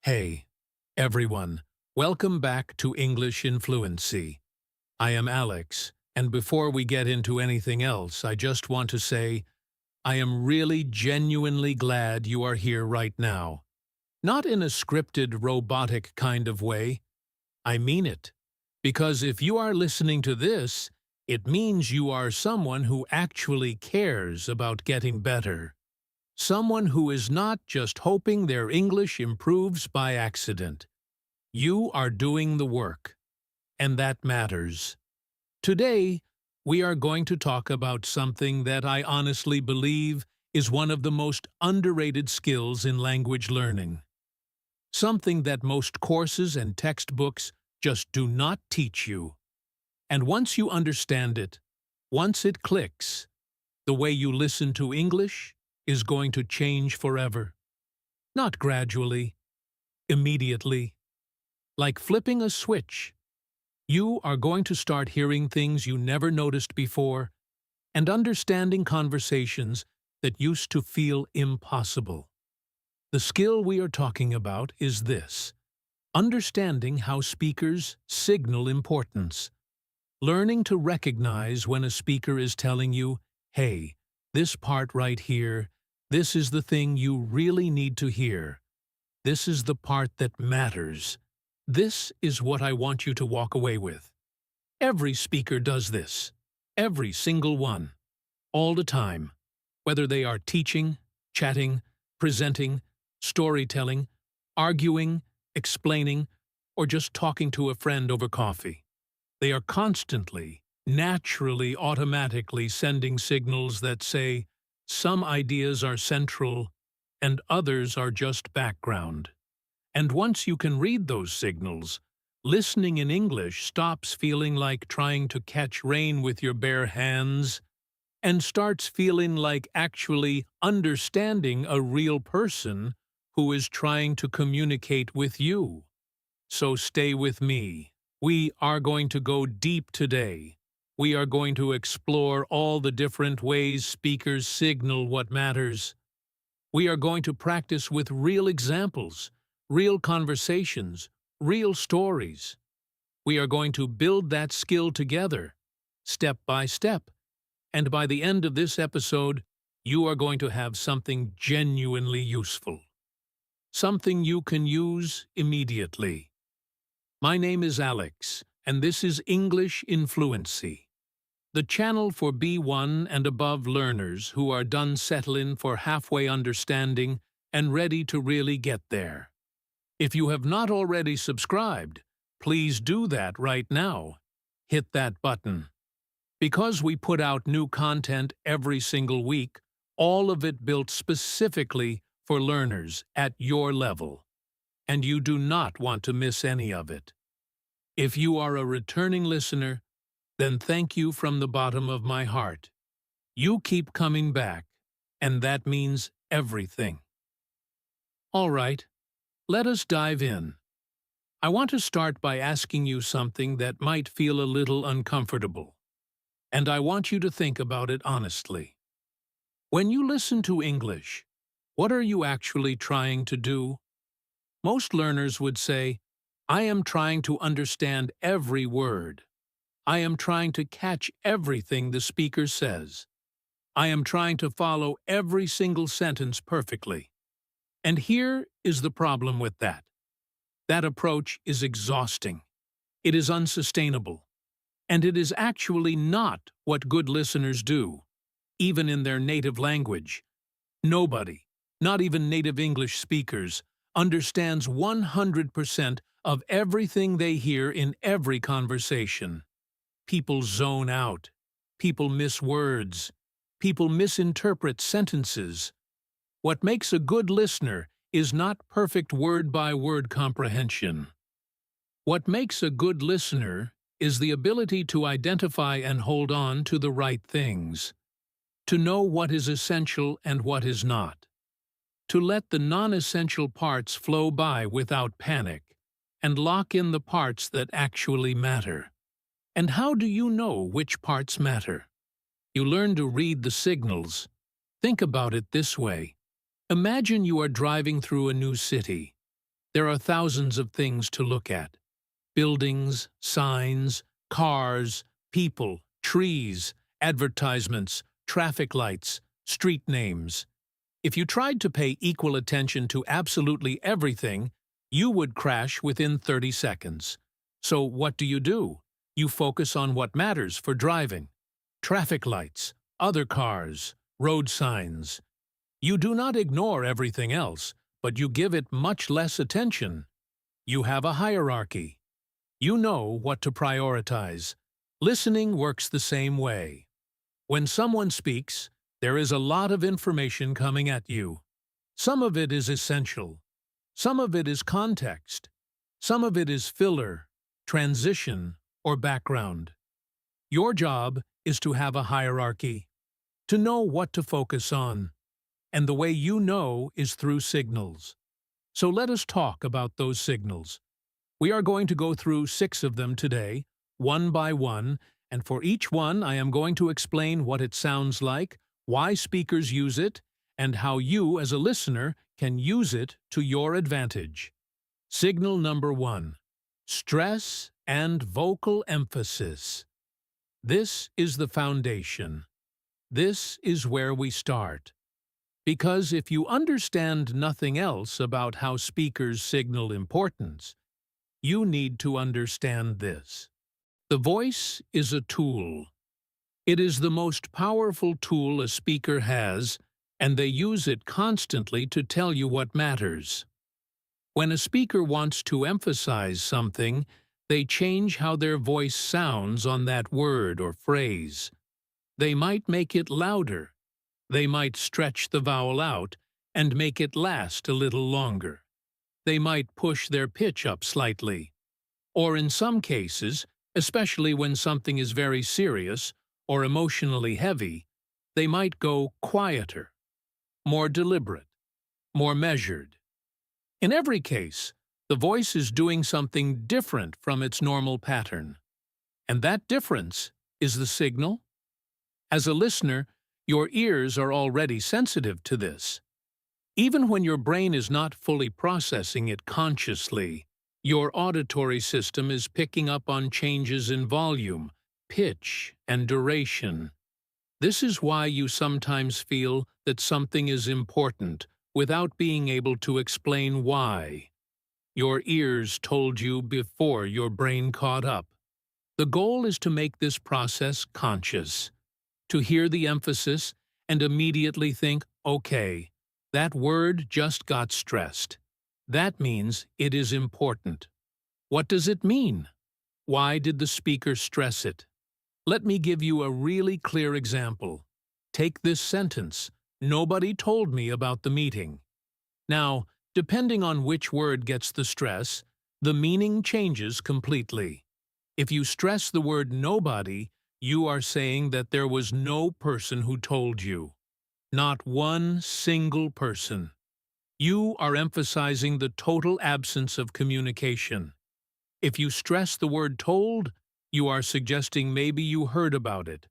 Hey, everyone. Welcome back to English in Fluency. I am Alex, and before we get into anything else, I just want to say I am really genuinely glad you are here right now. Not in a scripted, robotic kind of way. I mean it. Because if you are listening to this, it means you are someone who actually cares about getting better. Someone who is not just hoping their English improves by accident. You are doing the work, and that matters. Today, we are going to talk about something that I honestly believe is one of the most underrated skills in language learning. Something that most courses and textbooks just do not teach you. And once you understand it, once it clicks, the way you listen to English is going to change forever. Not gradually, immediately. Like flipping a switch. You are going to start hearing things you never noticed before and understanding conversations that used to feel impossible. The skill we are talking about is this: understanding how speakers signal importance. Learning to recognize when a speaker is telling you, hey, this part right here, this is the thing you really need to hear. This is the part that matters. This is what I want you to walk away with. Every speaker does this. Every single one. All the time. Whether they are teaching, chatting, presenting, storytelling, arguing, explaining, or just talking to a friend over coffee. They are constantly, naturally, automatically sending signals that say, some ideas are central and others are just background. And once you can read those signals, listening in English stops feeling like trying to catch rain with your bare hands and starts feeling like actually understanding a real person who is trying to communicate with you. So stay with me. We are going to go deep today. We are going to explore all the different ways speakers signal what matters. We are going to practice with real examples, real conversations, real stories. We are going to build that skill together, step by step. And by the end of this episode, you are going to have something genuinely useful. Something you can use immediately. My name is Alex, and this is English in Fluency, the channel for B1 and above learners who are done settling for halfway understanding and ready to really get there. If you have not already subscribed, please do that right now. Hit that button. Because we put out new content every single week, all of it built specifically for learners at your level. And you do not want to miss any of it. If you are a returning listener, then thank you from the bottom of my heart. You keep coming back, and that means everything. All right, let us dive in. I want to start by asking you something that might feel a little uncomfortable, and I want you to think about it honestly. When you listen to English, what are you actually trying to do? Most learners would say, I am trying to understand every word. I am trying to catch everything the speaker says. I am trying to follow every single sentence perfectly. And here is the problem with that. That approach is exhausting. It is unsustainable. And it is actually not what good listeners do, even in their native language. Nobody, not even native English speakers, understands 100% of everything they hear in every conversation. People zone out. People miss words. People misinterpret sentences. What makes a good listener is not perfect word-by-word comprehension. What makes a good listener is the ability to identify and hold on to the right things, to know what is essential and what is not, to let the non-essential parts flow by without panic, and lock in the parts that actually matter. And how do you know which parts matter? You learn to read the signals. Think about it this way. Imagine you are driving through a new city. There are thousands of things to look at. Buildings, signs, cars, people, trees, advertisements, traffic lights, street names. If you tried to pay equal attention to absolutely everything, you would crash within 30 seconds. So what do? You focus on what matters for driving. Traffic lights, other cars, road signs. You do not ignore everything else, but you give it much less attention. You have a hierarchy. You know what to prioritize. Listening works the same way. When someone speaks, there is a lot of information coming at you. Some of it is essential. Some of it is context. Some of it is filler, transition, or background. Your job is to have a hierarchy, to know what to focus on. And the way you know is through signals. So let us talk about those signals. We are going to go through 6 of them today, one by one, and for each one I am going to explain what it sounds like, why speakers use it, and how you as a listener can use it to your advantage. Signal number 1. Stress and vocal emphasis. This is the foundation. This is where we start. Because if you understand nothing else about how speakers signal importance, you need to understand this. The voice is a tool. It is the most powerful tool a speaker has, and they use it constantly to tell you what matters. When a speaker wants to emphasize something, they change how their voice sounds on that word or phrase. They might make it louder. They might stretch the vowel out and make it last a little longer. They might push their pitch up slightly. Or in some cases, especially when something is very serious or emotionally heavy, they might go quieter, more deliberate, more measured. In every case, the voice is doing something different from its normal pattern. And that difference is the signal. As a listener, your ears are already sensitive to this. Even when your brain is not fully processing it consciously, your auditory system is picking up on changes in volume, pitch, and duration. This is why you sometimes feel that something is important without being able to explain why. Your ears told you before your brain caught up. The goal is to make this process conscious, to hear the emphasis and immediately think, okay, that word just got stressed. That means it is important. What does it mean? Why did the speaker stress it? Let me give you a really clear example. Take this sentence, "Nobody told me about the meeting." Now, depending on which word gets the stress, the meaning changes completely. If you stress the word nobody, you are saying that there was no person who told you. Not one single person. You are emphasizing the total absence of communication. If you stress the word told, you are suggesting maybe you heard about it,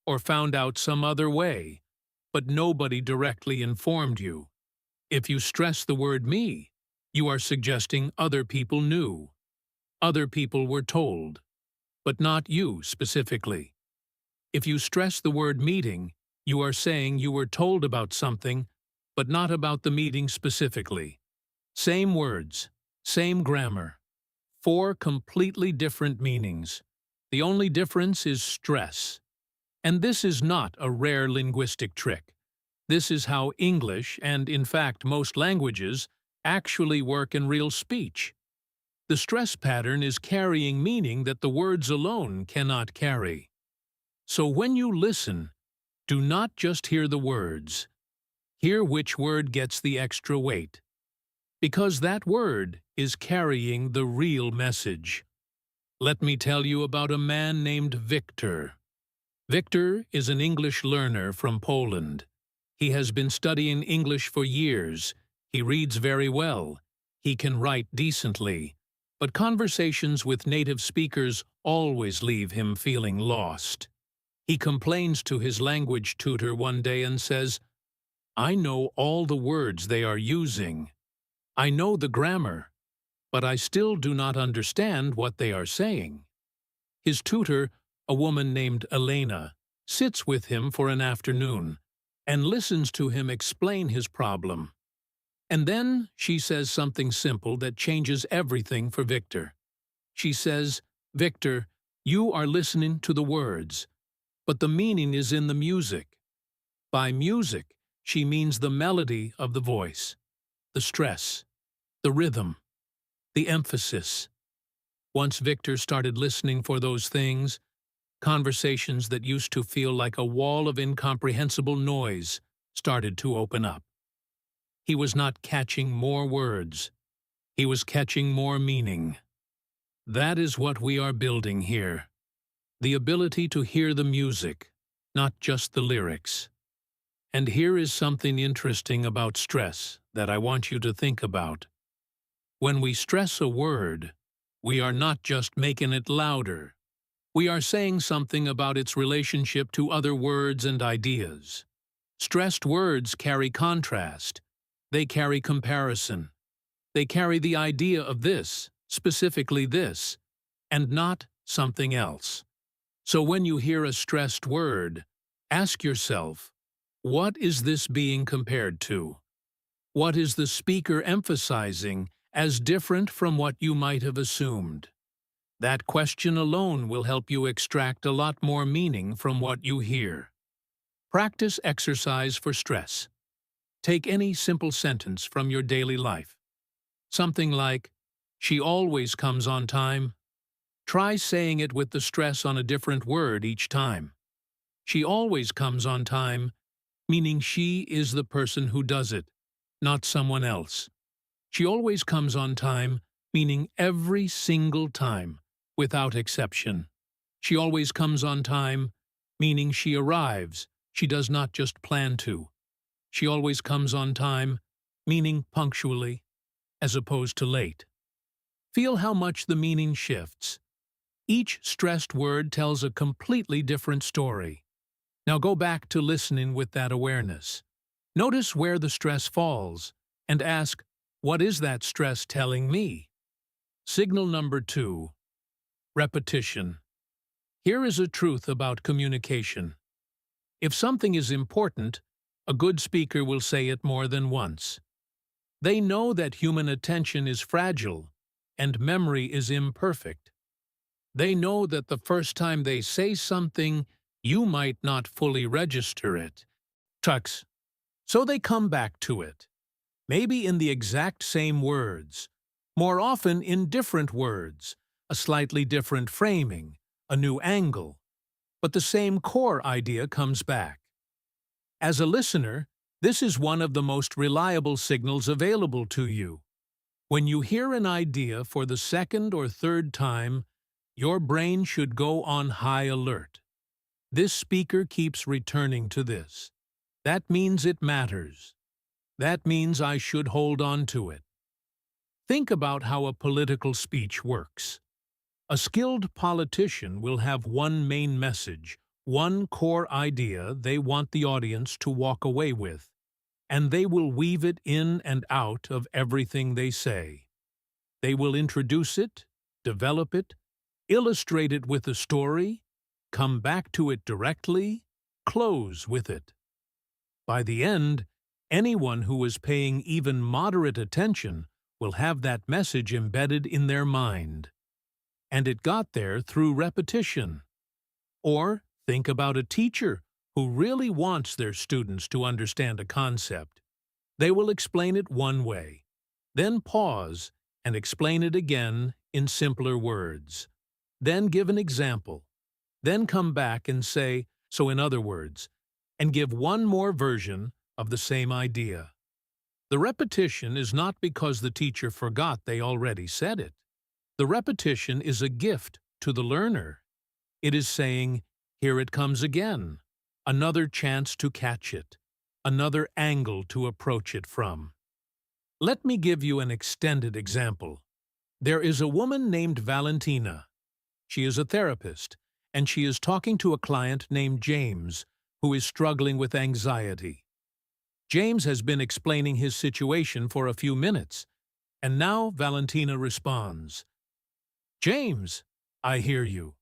or found out some other way, but nobody directly informed you. If you stress the word me, you are suggesting other people knew. Other people were told, but not you specifically. If you stress the word meeting, you are saying you were told about something, but not about the meeting specifically. Same words, same grammar. 4 completely different meanings. The only difference is stress. And this is not a rare linguistic trick. This is how English, and in fact most languages, actually work in real speech. The stress pattern is carrying meaning that the words alone cannot carry. So when you listen, do not just hear the words. Hear which word gets the extra weight. Because that word is carrying the real message. Let me tell you about a man named Victor. Victor is an English learner from Poland. He has been studying English for years. He reads very well. He can write decently. But conversations with native speakers always leave him feeling lost. He complains to his language tutor one day and says, "I know all the words they are using. I know the grammar, but I still do not understand what they are saying. His tutor, a woman named Elena, sits with him for an afternoon and listens to him explain his problem. And then she says something simple that changes everything for Victor. She says, "Victor, you are listening to the words, but the meaning is in the music." By music, she means the melody of the voice, the stress, the rhythm, the emphasis. Once Victor started listening for those things, conversations that used to feel like a wall of incomprehensible noise started to open up. He was not catching more words. He was catching more meaning. That is what we are building here. The ability to hear the music, not just the lyrics. And here is something interesting about stress that I want you to think about. When we stress a word, we are not just making it louder. We are saying something about its relationship to other words and ideas. Stressed words carry contrast. They carry comparison. They carry the idea of this, specifically this, and not something else. So when you hear a stressed word, ask yourself, what is this being compared to? What is the speaker emphasizing as different from what you might have assumed? That question alone will help you extract a lot more meaning from what you hear. Practice exercise for stress. Take any simple sentence from your daily life. Something like, "She always comes on time." Try saying it with the stress on a different word each time. She always comes on time, meaning she is the person who does it, not someone else. She always comes on time, meaning every single time, without exception. She always comes on time, meaning she arrives, she does not just plan to. She always comes on time, meaning punctually, as opposed to late. Feel how much the meaning shifts. Each stressed word tells a completely different story. Now go back to listening with that awareness. Notice where the stress falls, and ask, what is that stress telling me? Signal number 2. Repetition. Here is a truth about communication. If something is important, a good speaker will say it more than once. They know that human attention is fragile and memory is imperfect. They know that the first time they say something, you might not fully register it. Tucks. So they come back to it. Maybe in the exact same words, more often in different words, a slightly different framing, a new angle, but the same core idea comes back. As a listener, this is one of the most reliable signals available to you. When you hear an idea for the second or third time, your brain should go on high alert. This speaker keeps returning to this. That means it matters. That means I should hold on to it. Think about how a political speech works. A skilled politician will have one main message, one core idea they want the audience to walk away with, and they will weave it in and out of everything they say. They will introduce it, develop it, illustrate it with a story, come back to it directly, close with it. By the end, anyone who is paying even moderate attention will have that message embedded in their mind. And it got there through repetition. Or think about a teacher who really wants their students to understand a concept. They will explain it one way, then pause and explain it again in simpler words. Then give an example. Then come back and say, "So in other words," and give one more version of the same idea. The repetition is not because the teacher forgot they already said it. The repetition is a gift to the learner. It is saying, here it comes again, another chance to catch it, another angle to approach it from. Let me give you an extended example. There is a woman named Valentina. She is a therapist, and she is talking to a client named James, who is struggling with anxiety. James has been explaining his situation for a few minutes, And now Valentina responds, James, I hear you.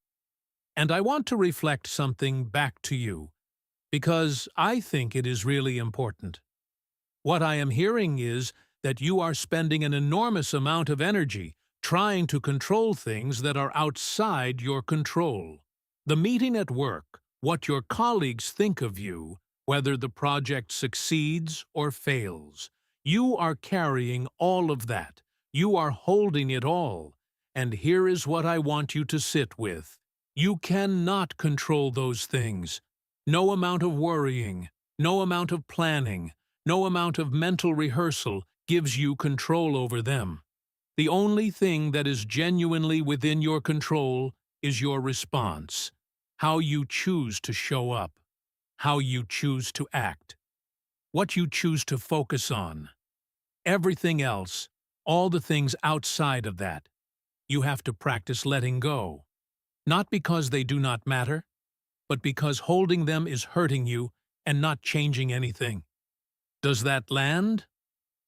And I want to reflect something back to you, because I think it is really important. What I am hearing is that you are spending an enormous amount of energy trying to control things that are outside your control. The meeting at work, what your colleagues think of you, whether the project succeeds or fails. You are carrying all of that. You are holding it all. And here is what I want you to sit with. You cannot control those things. No amount of worrying, no amount of planning, no amount of mental rehearsal gives you control over them. The only thing that is genuinely within your control is your response, how you choose to show up, how you choose to act, what you choose to focus on. Everything else, all the things outside of that, you have to practice letting go. Not because they do not matter, but because holding them is hurting you and not changing anything. Does that land?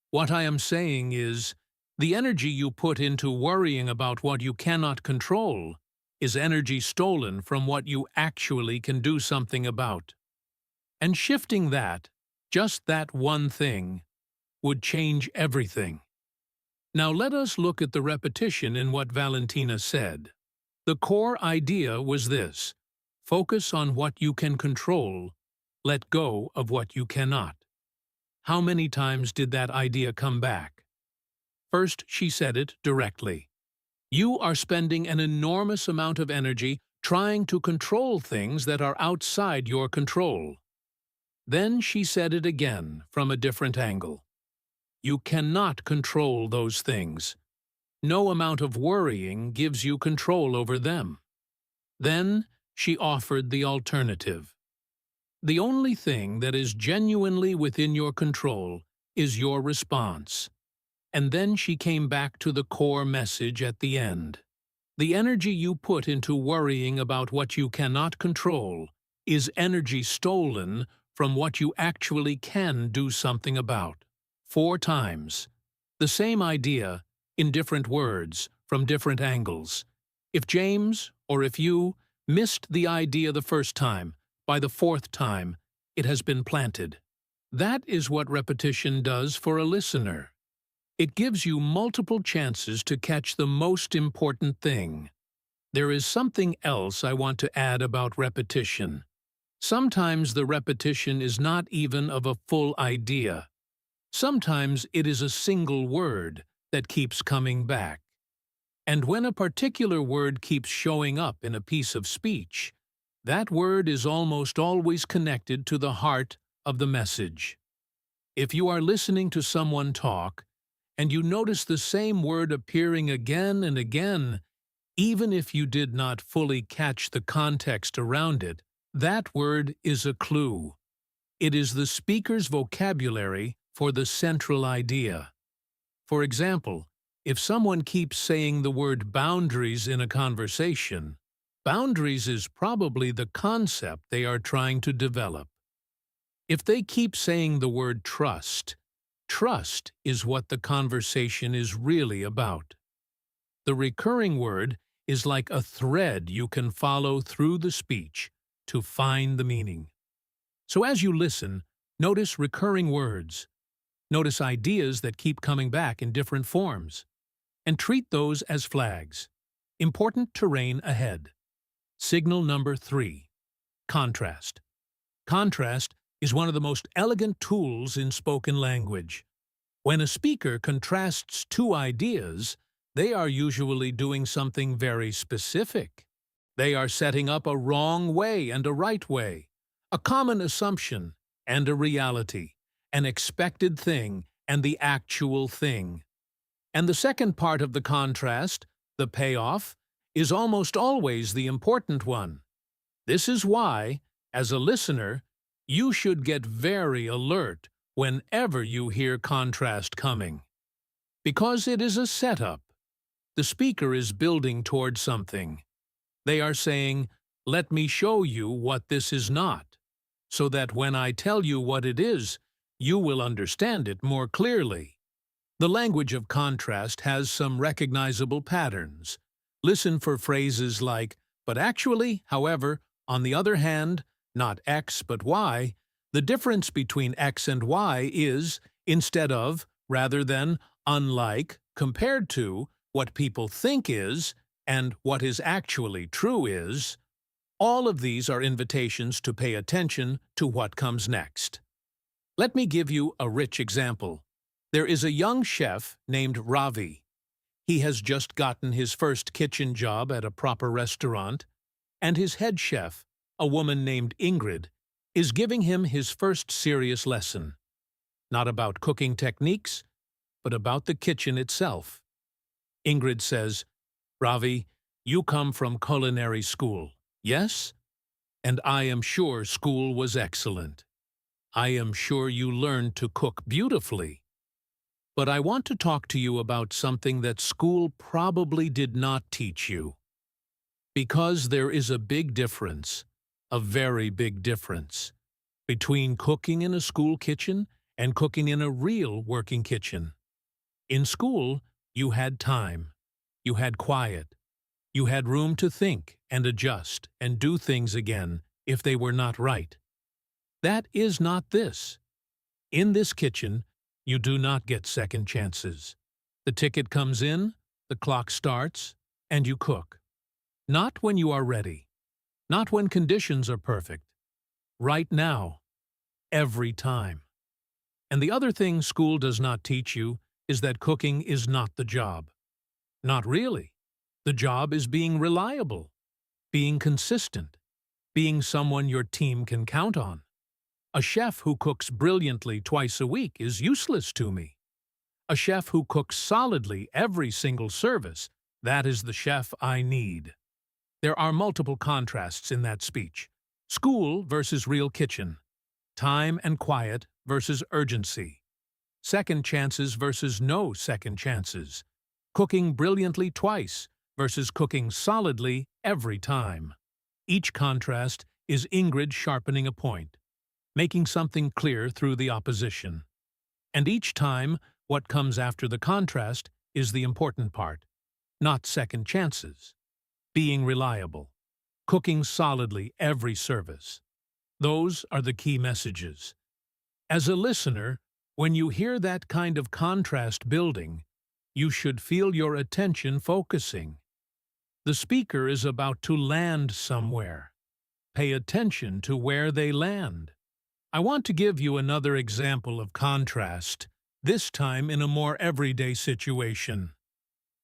What I am saying is, the energy you put into worrying about what you cannot control is energy stolen from what you actually can do something about. And shifting that, just that one thing, would change everything. Now let us look at the repetition in what Valentina said. The core idea was this: focus on what you can control, let go of what you cannot. How many times did that idea come back? First, she said it directly. You are spending an enormous amount of energy trying to control things that are outside your control. Then she said it again from a different angle. You cannot control those things. No amount of worrying gives you control over them. Then she offered the alternative. The only thing that is genuinely within your control is your response. And then she came back to the core message at the end. The energy you put into worrying about what you cannot control is energy stolen from what you actually can do something about. 4 times. The same idea, in different words, from different angles. If James, or if you, missed the idea the first time, by the 4th time, it has been planted. That is what repetition does for a listener. It gives you multiple chances to catch the most important thing. There is something else I want to add about repetition. Sometimes the repetition is not even of a full idea. Sometimes it is a single word that keeps coming back. And when a particular word keeps showing up in a piece of speech, that word is almost always connected to the heart of the message. If you are listening to someone talk, and you notice the same word appearing again and again, even if you did not fully catch the context around it, that word is a clue. It is the speaker's vocabulary for the central idea. For example, if someone keeps saying the word boundaries in a conversation, boundaries is probably the concept they are trying to develop. If they keep saying the word trust, trust is what the conversation is really about. The recurring word is like a thread you can follow through the speech to find the meaning. So as you listen, notice recurring words. Notice ideas that keep coming back in different forms. And treat those as flags. Important terrain ahead. Signal number 3. Contrast. Contrast is one of the most elegant tools in spoken language. When a speaker contrasts 2 ideas, they are usually doing something very specific. They are setting up a wrong way and a right way, a common assumption and a reality, an expected thing and the actual thing. And the second part of the contrast, the payoff, is almost always the important one. This is why, as a listener, you should get very alert whenever you hear contrast coming. Because it is a setup. The speaker is building toward something. They are saying, let me show you what this is not, so that when I tell you what it is, you will understand it more clearly. The language of contrast has some recognizable patterns. Listen for phrases like, but actually, however, on the other hand, not X but Y. The difference between X and Y is, instead of, rather than, unlike, compared to, what people think is, and what is actually true is. All of these are invitations to pay attention to what comes next. Let me give you a rich example. There is a young chef named Ravi. He has just gotten his first kitchen job at a proper restaurant, and his head chef, a woman named Ingrid, is giving him his first serious lesson. Not about cooking techniques, but about the kitchen itself. Ingrid says, "Ravi, you come from culinary school, yes? And I am sure school was excellent. I am sure you learned to cook beautifully. But I want to talk to you about something that school probably did not teach you. Because there is a big difference, a very big difference, between cooking in a school kitchen and cooking in a real working kitchen. In school, you had time, you had quiet, you had room to think and adjust and do things again if they were not right. That is not this. In this kitchen, you do not get second chances. The ticket comes in, the clock starts, and you cook. Not when you are ready. Not when conditions are perfect. Right now. Every time. And the other thing school does not teach you is that cooking is not the job. Not really. The job is being reliable, being consistent, being someone your team can count on. A chef who cooks brilliantly twice a week is useless to me. A chef who cooks solidly every single service, that is the chef I need. There are multiple contrasts in that speech. School versus real kitchen. Time and quiet versus urgency. Second chances versus no second chances. Cooking brilliantly twice versus cooking solidly every time. Each contrast is Ingrid sharpening a point, making something clear through the opposition. And each time, what comes after the contrast is the important part, not second chances. Being reliable. Cooking solidly every service. Those are the key messages. As a listener, when you hear that kind of contrast building, you should feel your attention focusing. The speaker is about to land somewhere. Pay attention to where they land. I want to give you another example of contrast, this time in a more everyday situation.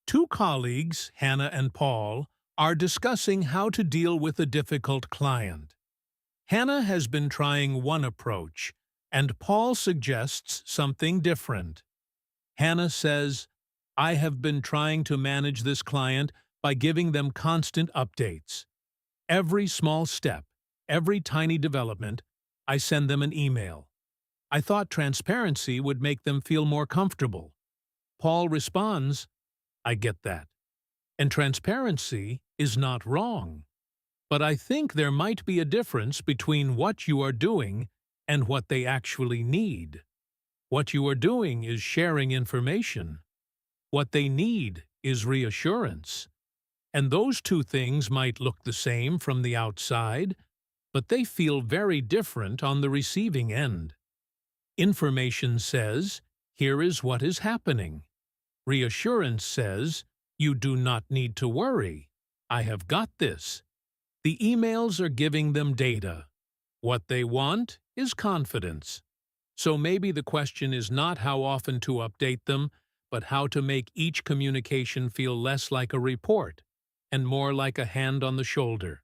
Two colleagues, Hannah and Paul, are discussing how to deal with a difficult client. Hannah has been trying one approach, and Paul suggests something different. Hannah says, "I have been trying to manage this client by giving them constant updates. Every small step, every tiny development, I send them an email. I thought transparency would make them feel more comfortable." Paul responds, "I get that. And transparency is not wrong. But I think there might be a difference between what you are doing and what they actually need. What you are doing is sharing information. What they need is reassurance. And those two things might look the same from the outside, but they feel very different on the receiving end. Information says, here is what is happening. Reassurance says, you do not need to worry. I have got this. The emails are giving them data. What they want is confidence. So maybe the question is not how often to update them, but how to make each communication feel less like a report and more like a hand on the shoulder.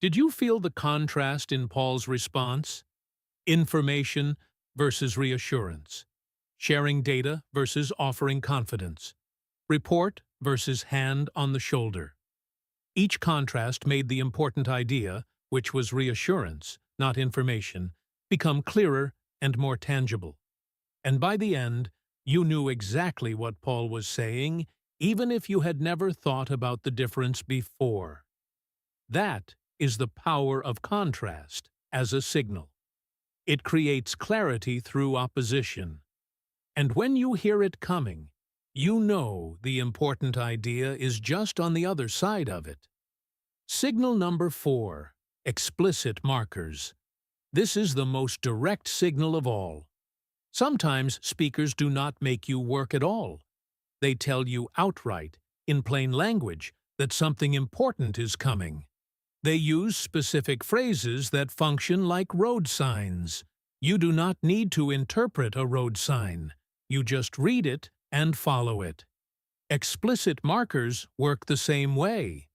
Did you feel the contrast in Paul's response? Information versus reassurance. Sharing data versus offering confidence. Report versus hand on the shoulder. Each contrast made the important idea, which was reassurance, not information, become clearer and more tangible. And by the end, you knew exactly what Paul was saying, even if you had never thought about the difference before. That is the power of contrast as a signal. It creates clarity through opposition. And when you hear it coming, you know the important idea is just on the other side of it. Signal number 4, explicit markers. This is the most direct signal of all. Sometimes speakers do not make you work at all. They tell you outright, in plain language, that something important is coming. They use specific phrases that function like road signs. You do not need to interpret a road sign. You just read it and follow it. Explicit markers work the same way.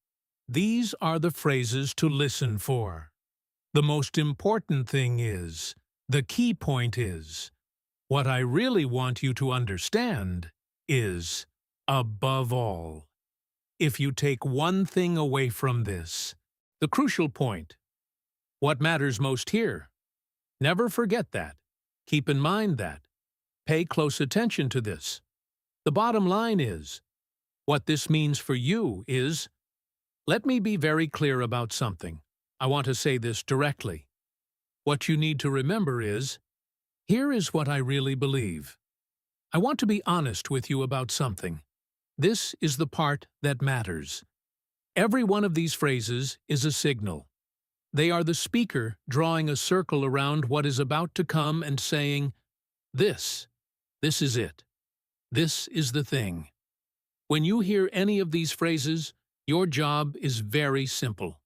These are the phrases to listen for. The most important thing is, the key point is, what I really want you to understand is, above all. If you take one thing away from this, the crucial point, what matters most here? Never forget that. Keep in mind that. Pay close attention to this. The bottom line is, what this means for you is, let me be very clear about something. I want to say this directly. What you need to remember is, here is what I really believe. I want to be honest with you about something. This is the part that matters. Every one of these phrases is a signal. They are the speaker drawing a circle around what is about to come and saying, this is it. This is the thing. When you hear any of these phrases, your job is very simple.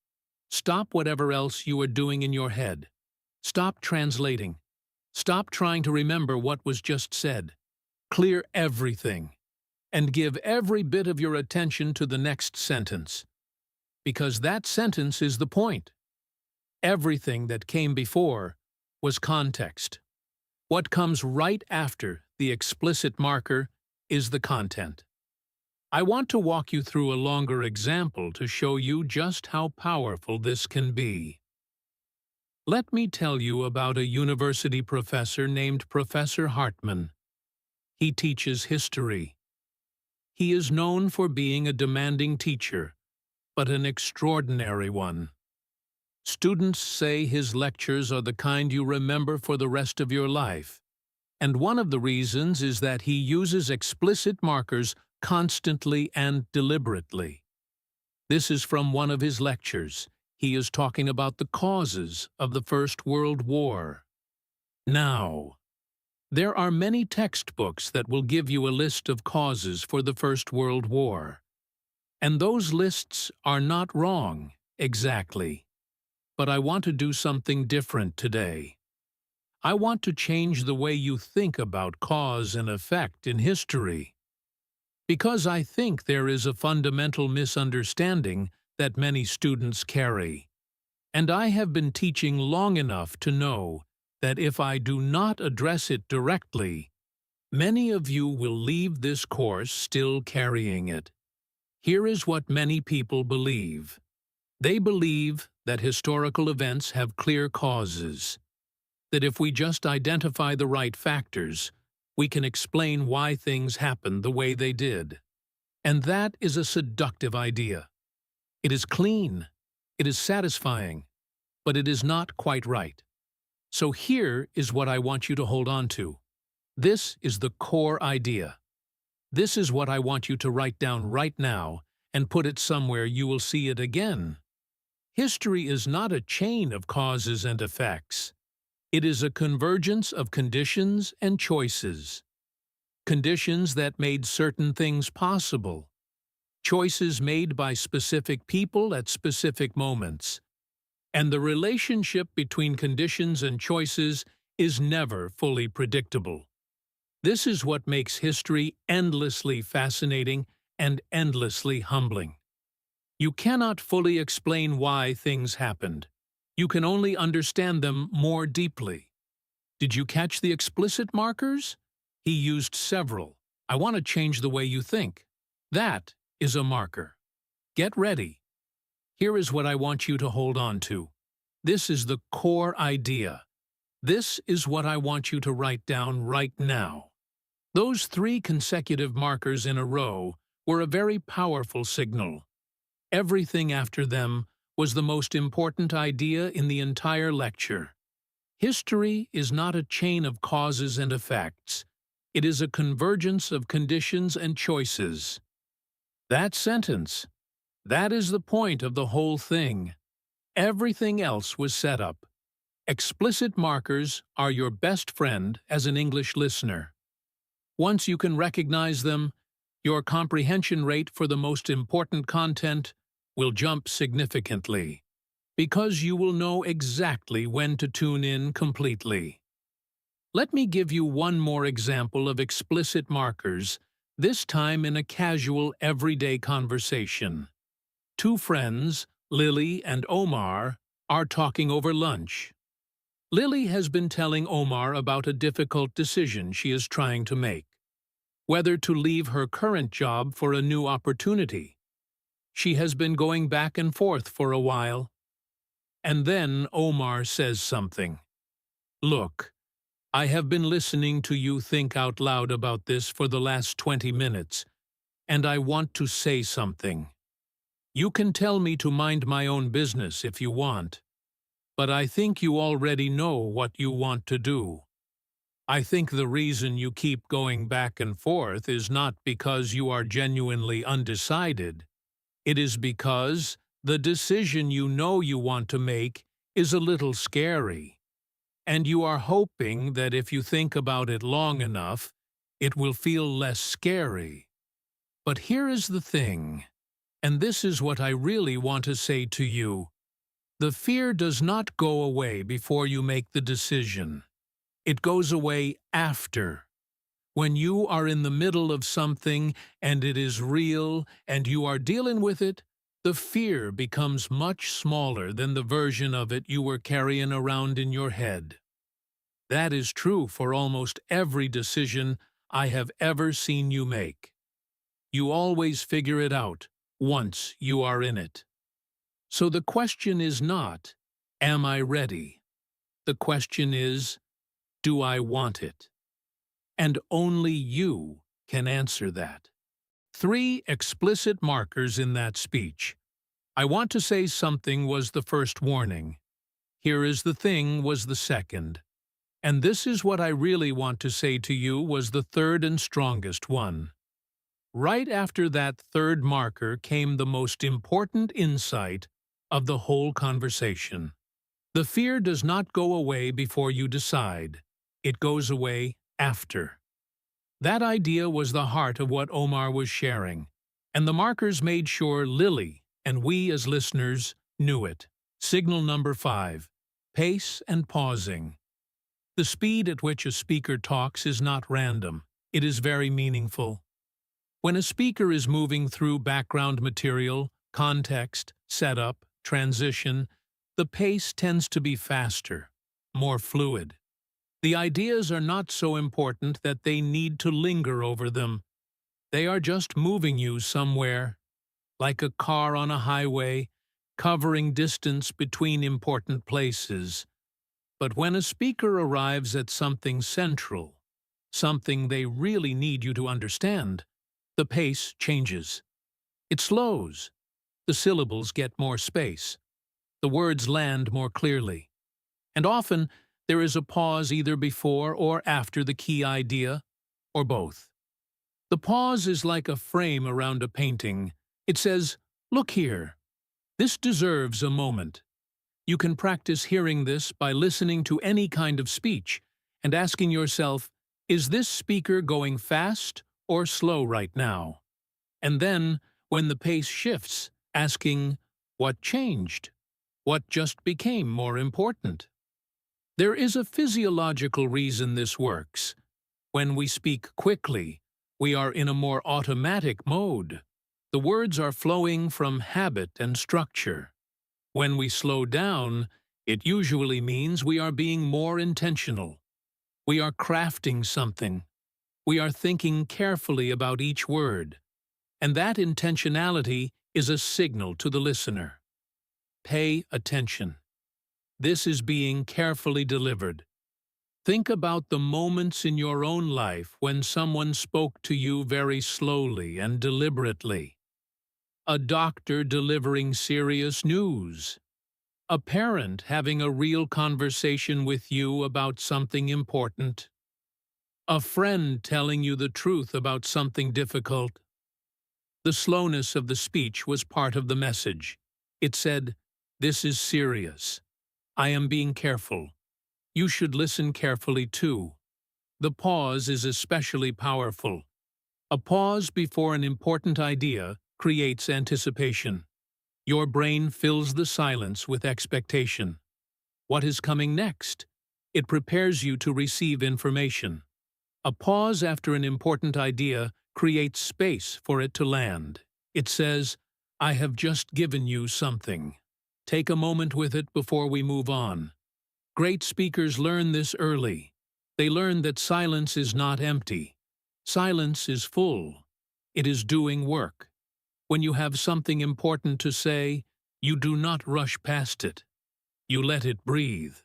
Stop whatever else you are doing in your head. Stop translating. Stop trying to remember what was just said. Clear everything. And give every bit of your attention to the next sentence. Because that sentence is the point. Everything that came before was context. What comes right after the explicit marker is the content. I want to walk you through a longer example to show you just how powerful this can be. Let me tell you about a university professor named Professor Hartman. He teaches history. He is known for being a demanding teacher, but an extraordinary one. Students say his lectures are the kind you remember for the rest of your life, and one of the reasons is that he uses explicit markers constantly and deliberately. This is from one of his lectures. He is talking about the causes of the First World War. Now, there are many textbooks that will give you a list of causes for the First World War. And those lists are not wrong, exactly. But I want to do something different today. I want to change the way you think about cause and effect in history. Because I think there is a fundamental misunderstanding that many students carry. And I have been teaching long enough to know that if I do not address it directly, many of you will leave this course still carrying it. Here is what many people believe. They believe that historical events have clear causes, that if we just identify the right factors, we can explain why things happened the way they did. And that is a seductive idea. It is clean, it is satisfying, but it is not quite right. So here is what I want you to hold on to. This is the core idea. This is what I want you to write down right now and put it somewhere you will see it again. History is not a chain of causes and effects. It is a convergence of conditions and choices. Conditions that made certain things possible. Choices made by specific people at specific moments. And the relationship between conditions and choices is never fully predictable. This is what makes history endlessly fascinating and endlessly humbling. You cannot fully explain why things happened. You can only understand them more deeply. Did you catch the explicit markers? He used several. I want to change the way you think. That is a marker. Get ready. Here is what I want you to hold on to. This is the core idea. This is what I want you to write down right now. Those 3 consecutive markers in a row were a very powerful signal. Everything after them was the most important idea in the entire lecture. History is not a chain of causes and effects. It is a convergence of conditions and choices. That sentence, that is the point of the whole thing. Everything else was set up. Explicit markers are your best friend as an English listener. Once you can recognize them, your comprehension rate for the most important content will jump significantly, because you will know exactly when to tune in completely. Let me give you one more example of explicit markers, this time in a casual, everyday conversation. Two friends, Lily and Omar, are talking over lunch. Lily has been telling Omar about a difficult decision she is trying to make, whether to leave her current job for a new opportunity. She has been going back and forth for a while. And then Omar says something. "Look, I have been listening to you think out loud about this for the last 20 minutes, and I want to say something. You can tell me to mind my own business if you want, but I think you already know what you want to do. I think the reason you keep going back and forth is not because you are genuinely undecided. It is because the decision you know you want to make is a little scary, and you are hoping that if you think about it long enough, it will feel less scary. But here is the thing, and this is what I really want to say to you. The fear does not go away before you make the decision. It goes away after. When you are in the middle of something and it is real and you are dealing with it, the fear becomes much smaller than the version of it you were carrying around in your head. That is true for almost every decision I have ever seen you make. You always figure it out once you are in it. So the question is not, am I ready? The question is, do I want it? And only you can answer that. 3 explicit markers in that speech. I want to say something was the first warning. Here is the thing was the second. And this is what I really want to say to you was the third and strongest one. Right after that third marker came the most important insight of the whole conversation. The fear does not go away before you decide. It goes away after. That idea was the heart of what Omar was sharing, and the markers made sure Lily and we as listeners knew it. Signal number 5. Pace and pausing. The speed at which a speaker talks is not random. It is very meaningful. When a speaker is moving through background material, context, setup, transition, the pace tends to be faster, more fluid. The ideas are not so important that they need to linger over them. They are just moving you somewhere, like a car on a highway, covering distance between important places. But when a speaker arrives at something central, something they really need you to understand, the pace changes. It slows. The syllables get more space. The words land more clearly. And often, there is a pause either before or after the key idea, or both. The pause is like a frame around a painting. It says, "Look here. This deserves a moment." You can practice hearing this by listening to any kind of speech and asking yourself, is this speaker going fast or slow right now? And then, when the pace shifts, asking, what changed? What just became more important? There is a physiological reason this works. When we speak quickly, we are in a more automatic mode. The words are flowing from habit and structure. When we slow down, it usually means we are being more intentional. We are crafting something. We are thinking carefully about each word. And that intentionality is a signal to the listener. Pay attention. This is being carefully delivered. Think about the moments in your own life when someone spoke to you very slowly and deliberately. A doctor delivering serious news. A parent having a real conversation with you about something important. A friend telling you the truth about something difficult. The slowness of the speech was part of the message. It said, "This is serious. I am being careful. You should listen carefully too." The pause is especially powerful. A pause before an important idea creates anticipation. Your brain fills the silence with expectation. What is coming next? It prepares you to receive information. A pause after an important idea creates space for it to land. It says, "I have just given you something. Take a moment with it before we move on." Great speakers learn this early. They learn that silence is not empty. Silence is full. It is doing work. When you have something important to say, you do not rush past it. You let it breathe.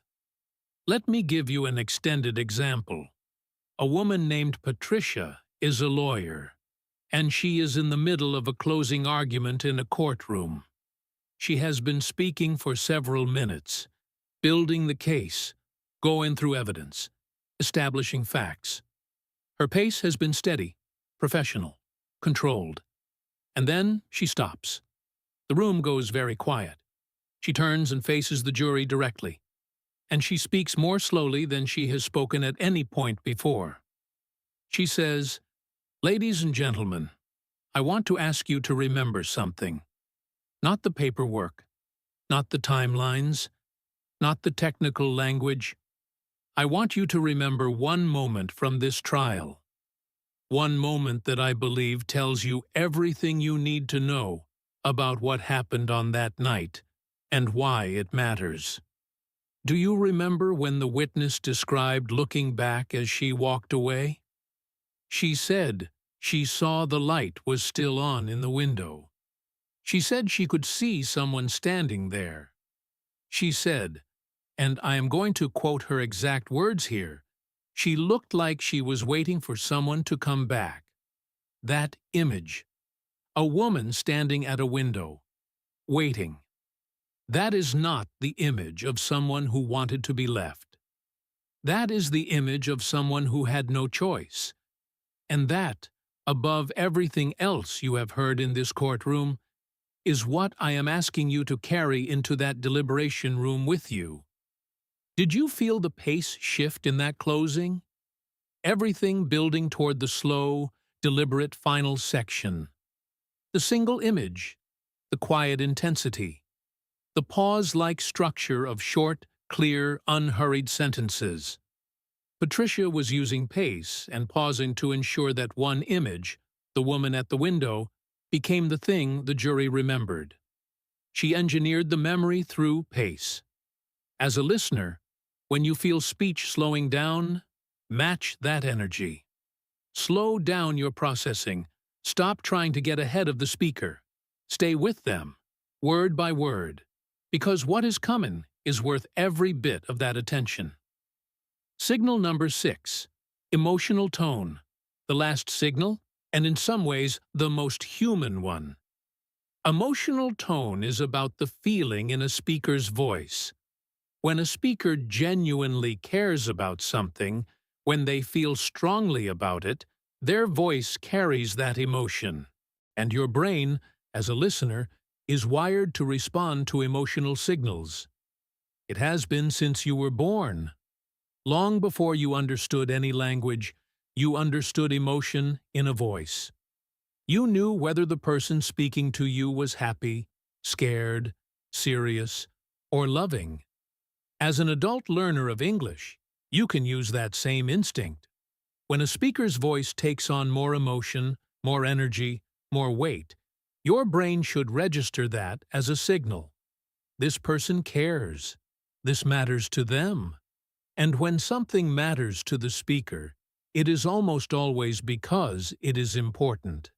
Let me give you an extended example. A woman named Patricia is a lawyer, and she is in the middle of a closing argument in a courtroom. She has been speaking for several minutes, building the case, going through evidence, establishing facts. Her pace has been steady, professional, controlled. And then she stops. The room goes very quiet. She turns and faces the jury directly, and she speaks more slowly than she has spoken at any point before. She says, "Ladies and gentlemen, I want to ask you to remember something. Not the paperwork, not the timelines, not the technical language. I want you to remember one moment from this trial. One moment that I believe tells you everything you need to know about what happened on that night and why it matters. Do you remember when the witness described looking back as she walked away? She said she saw the light was still on in the window. She said she could see someone standing there. She said, and I am going to quote her exact words here, she looked like she was waiting for someone to come back. That image. A woman standing at a window, waiting. That is not the image of someone who wanted to be left. That is the image of someone who had no choice. And that, above everything else you have heard in this courtroom, is what I am asking you to carry into that deliberation room with you. Did you feel the pace shift in that closing? Everything building toward the slow, deliberate final section. The single image, the quiet intensity, the pause-like structure of short, clear, unhurried sentences. Patricia was using pace and pausing to ensure that one image, the woman at the window, became the thing the jury remembered. She engineered the memory through pace. As a listener, when you feel speech slowing down, match that energy. Slow down your processing. Stop trying to get ahead of the speaker. Stay with them, word by word, because what is coming is worth every bit of that attention. Signal number 6, emotional tone, the last signal, and in some ways the most human one. Emotional tone is about the feeling in a speaker's voice. When a speaker genuinely cares about something, when they feel strongly about it, their voice carries that emotion, and your brain, as a listener, is wired to respond to emotional signals. It has been since you were born. Long before you understood any language, you understood emotion in a voice. You knew whether the person speaking to you was happy, scared, serious, or loving. As an adult learner of English, you can use that same instinct. When a speaker's voice takes on more emotion, more energy, more weight, your brain should register that as a signal. This person cares. This matters to them. And when something matters to the speaker, it is almost always because it is important.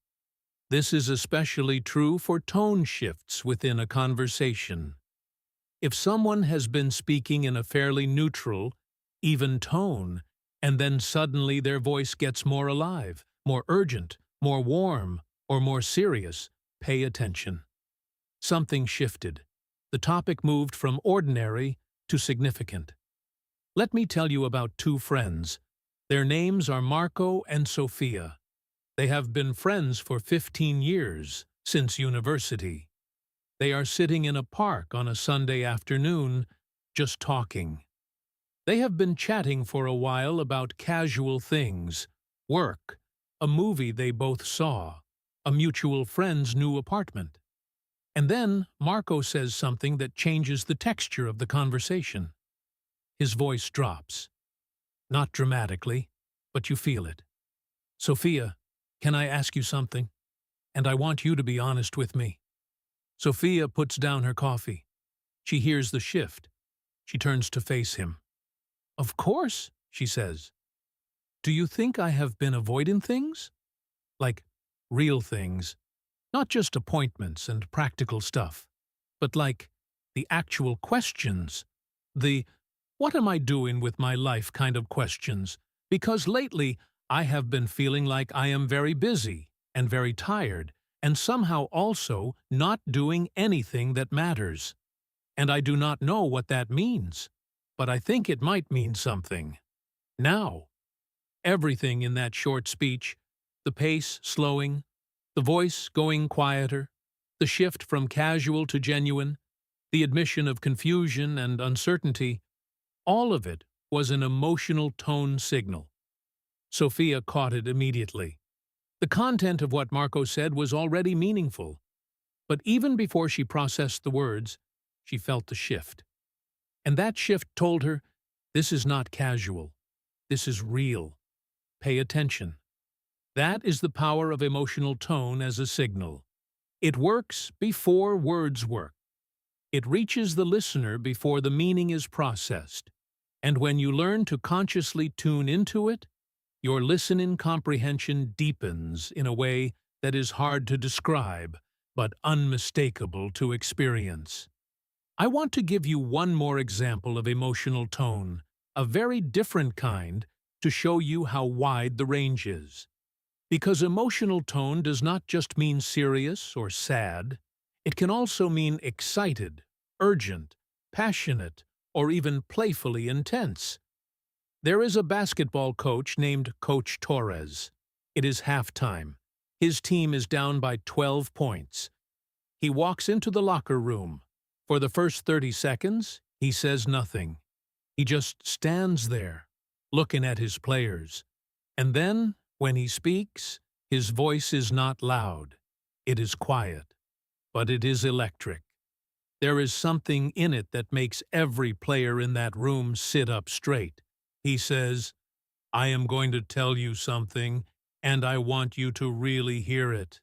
This is especially true for tone shifts within a conversation. If someone has been speaking in a fairly neutral, even tone, and then suddenly their voice gets more alive, more urgent, more warm, or more serious, pay attention. Something shifted. The topic moved from ordinary to significant. Let me tell you about two friends. Their names are Marco and Sophia. They have been friends for 15 years, since university. They are sitting in a park on a Sunday afternoon, just talking. They have been chatting for a while about casual things, work, a movie they both saw, a mutual friend's new apartment. And then Marco says something that changes the texture of the conversation. His voice drops. Not dramatically, but you feel it. Sophia, can I ask you something? And I want you to be honest with me. Sophia puts down her coffee. She hears the shift. She turns to face him. Of course, she says. Do you think I have been avoiding things? Like real things, not just appointments and practical stuff, but like the actual questions, the what am I doing with my life kind of questions, because lately I have been feeling like I am very busy and very tired and somehow also not doing anything that matters. And I do not know what that means, but I think it might mean something. Now, everything in that short speech, the pace slowing, the voice going quieter, the shift from casual to genuine, the admission of confusion and uncertainty, all of it was an emotional tone signal. Sophia caught it immediately. The content of what Marco said was already meaningful, but even before she processed the words, she felt the shift. And that shift told her, this is not casual. This is real. Pay attention. That is the power of emotional tone as a signal. It works before words work. It reaches the listener before the meaning is processed. And when you learn to consciously tune into it, your listening comprehension deepens in a way that is hard to describe, but unmistakable to experience. I want to give you one more example of emotional tone, a very different kind, to show you how wide the range is. Because emotional tone does not just mean serious or sad, it can also mean excited, urgent, passionate, or even playfully intense. There is a basketball coach named Coach Torres. It is halftime. His team is down by 12 points. He walks into the locker room. For the first 30 seconds, he says nothing. He just stands there, looking at his players. And then, when he speaks, his voice is not loud. It is quiet, but it is electric. There is something in it that makes every player in that room sit up straight. He says, I am going to tell you something, and I want you to really hear it.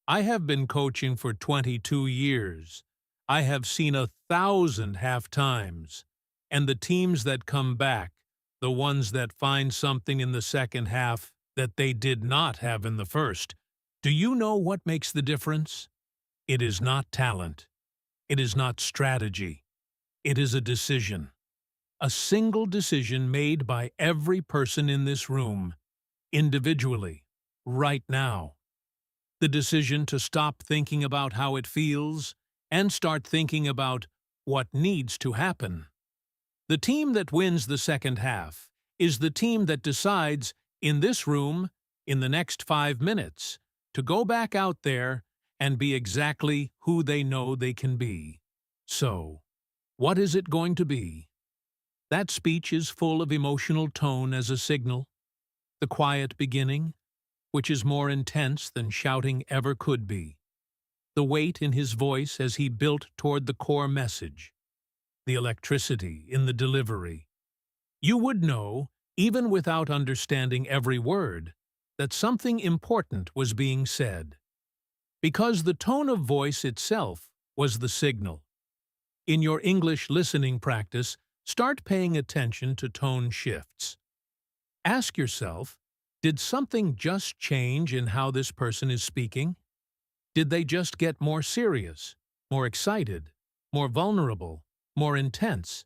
I have been coaching for 22 years. I have seen 1,000 half-times, and the teams that come back, the ones that find something in the second half that they did not have in the first, do you know what makes the difference? It is not talent. It is not strategy. It is a decision. A single decision made by every person in this room, individually, right now. The decision to stop thinking about how it feels and start thinking about what needs to happen. The team that wins the second half is the team that decides, in this room, in the next 5 minutes, to go back out there and be exactly who they know they can be. So, what is it going to be? That speech is full of emotional tone as a signal. The quiet beginning, which is more intense than shouting ever could be. The weight in his voice as he built toward the core message. The electricity in the delivery. You would know, even without understanding every word, that something important was being said. Because the tone of voice itself was the signal. In your English listening practice, start paying attention to tone shifts. Ask yourself, did something just change in how this person is speaking? Did they just get more serious, more excited, more vulnerable, more intense?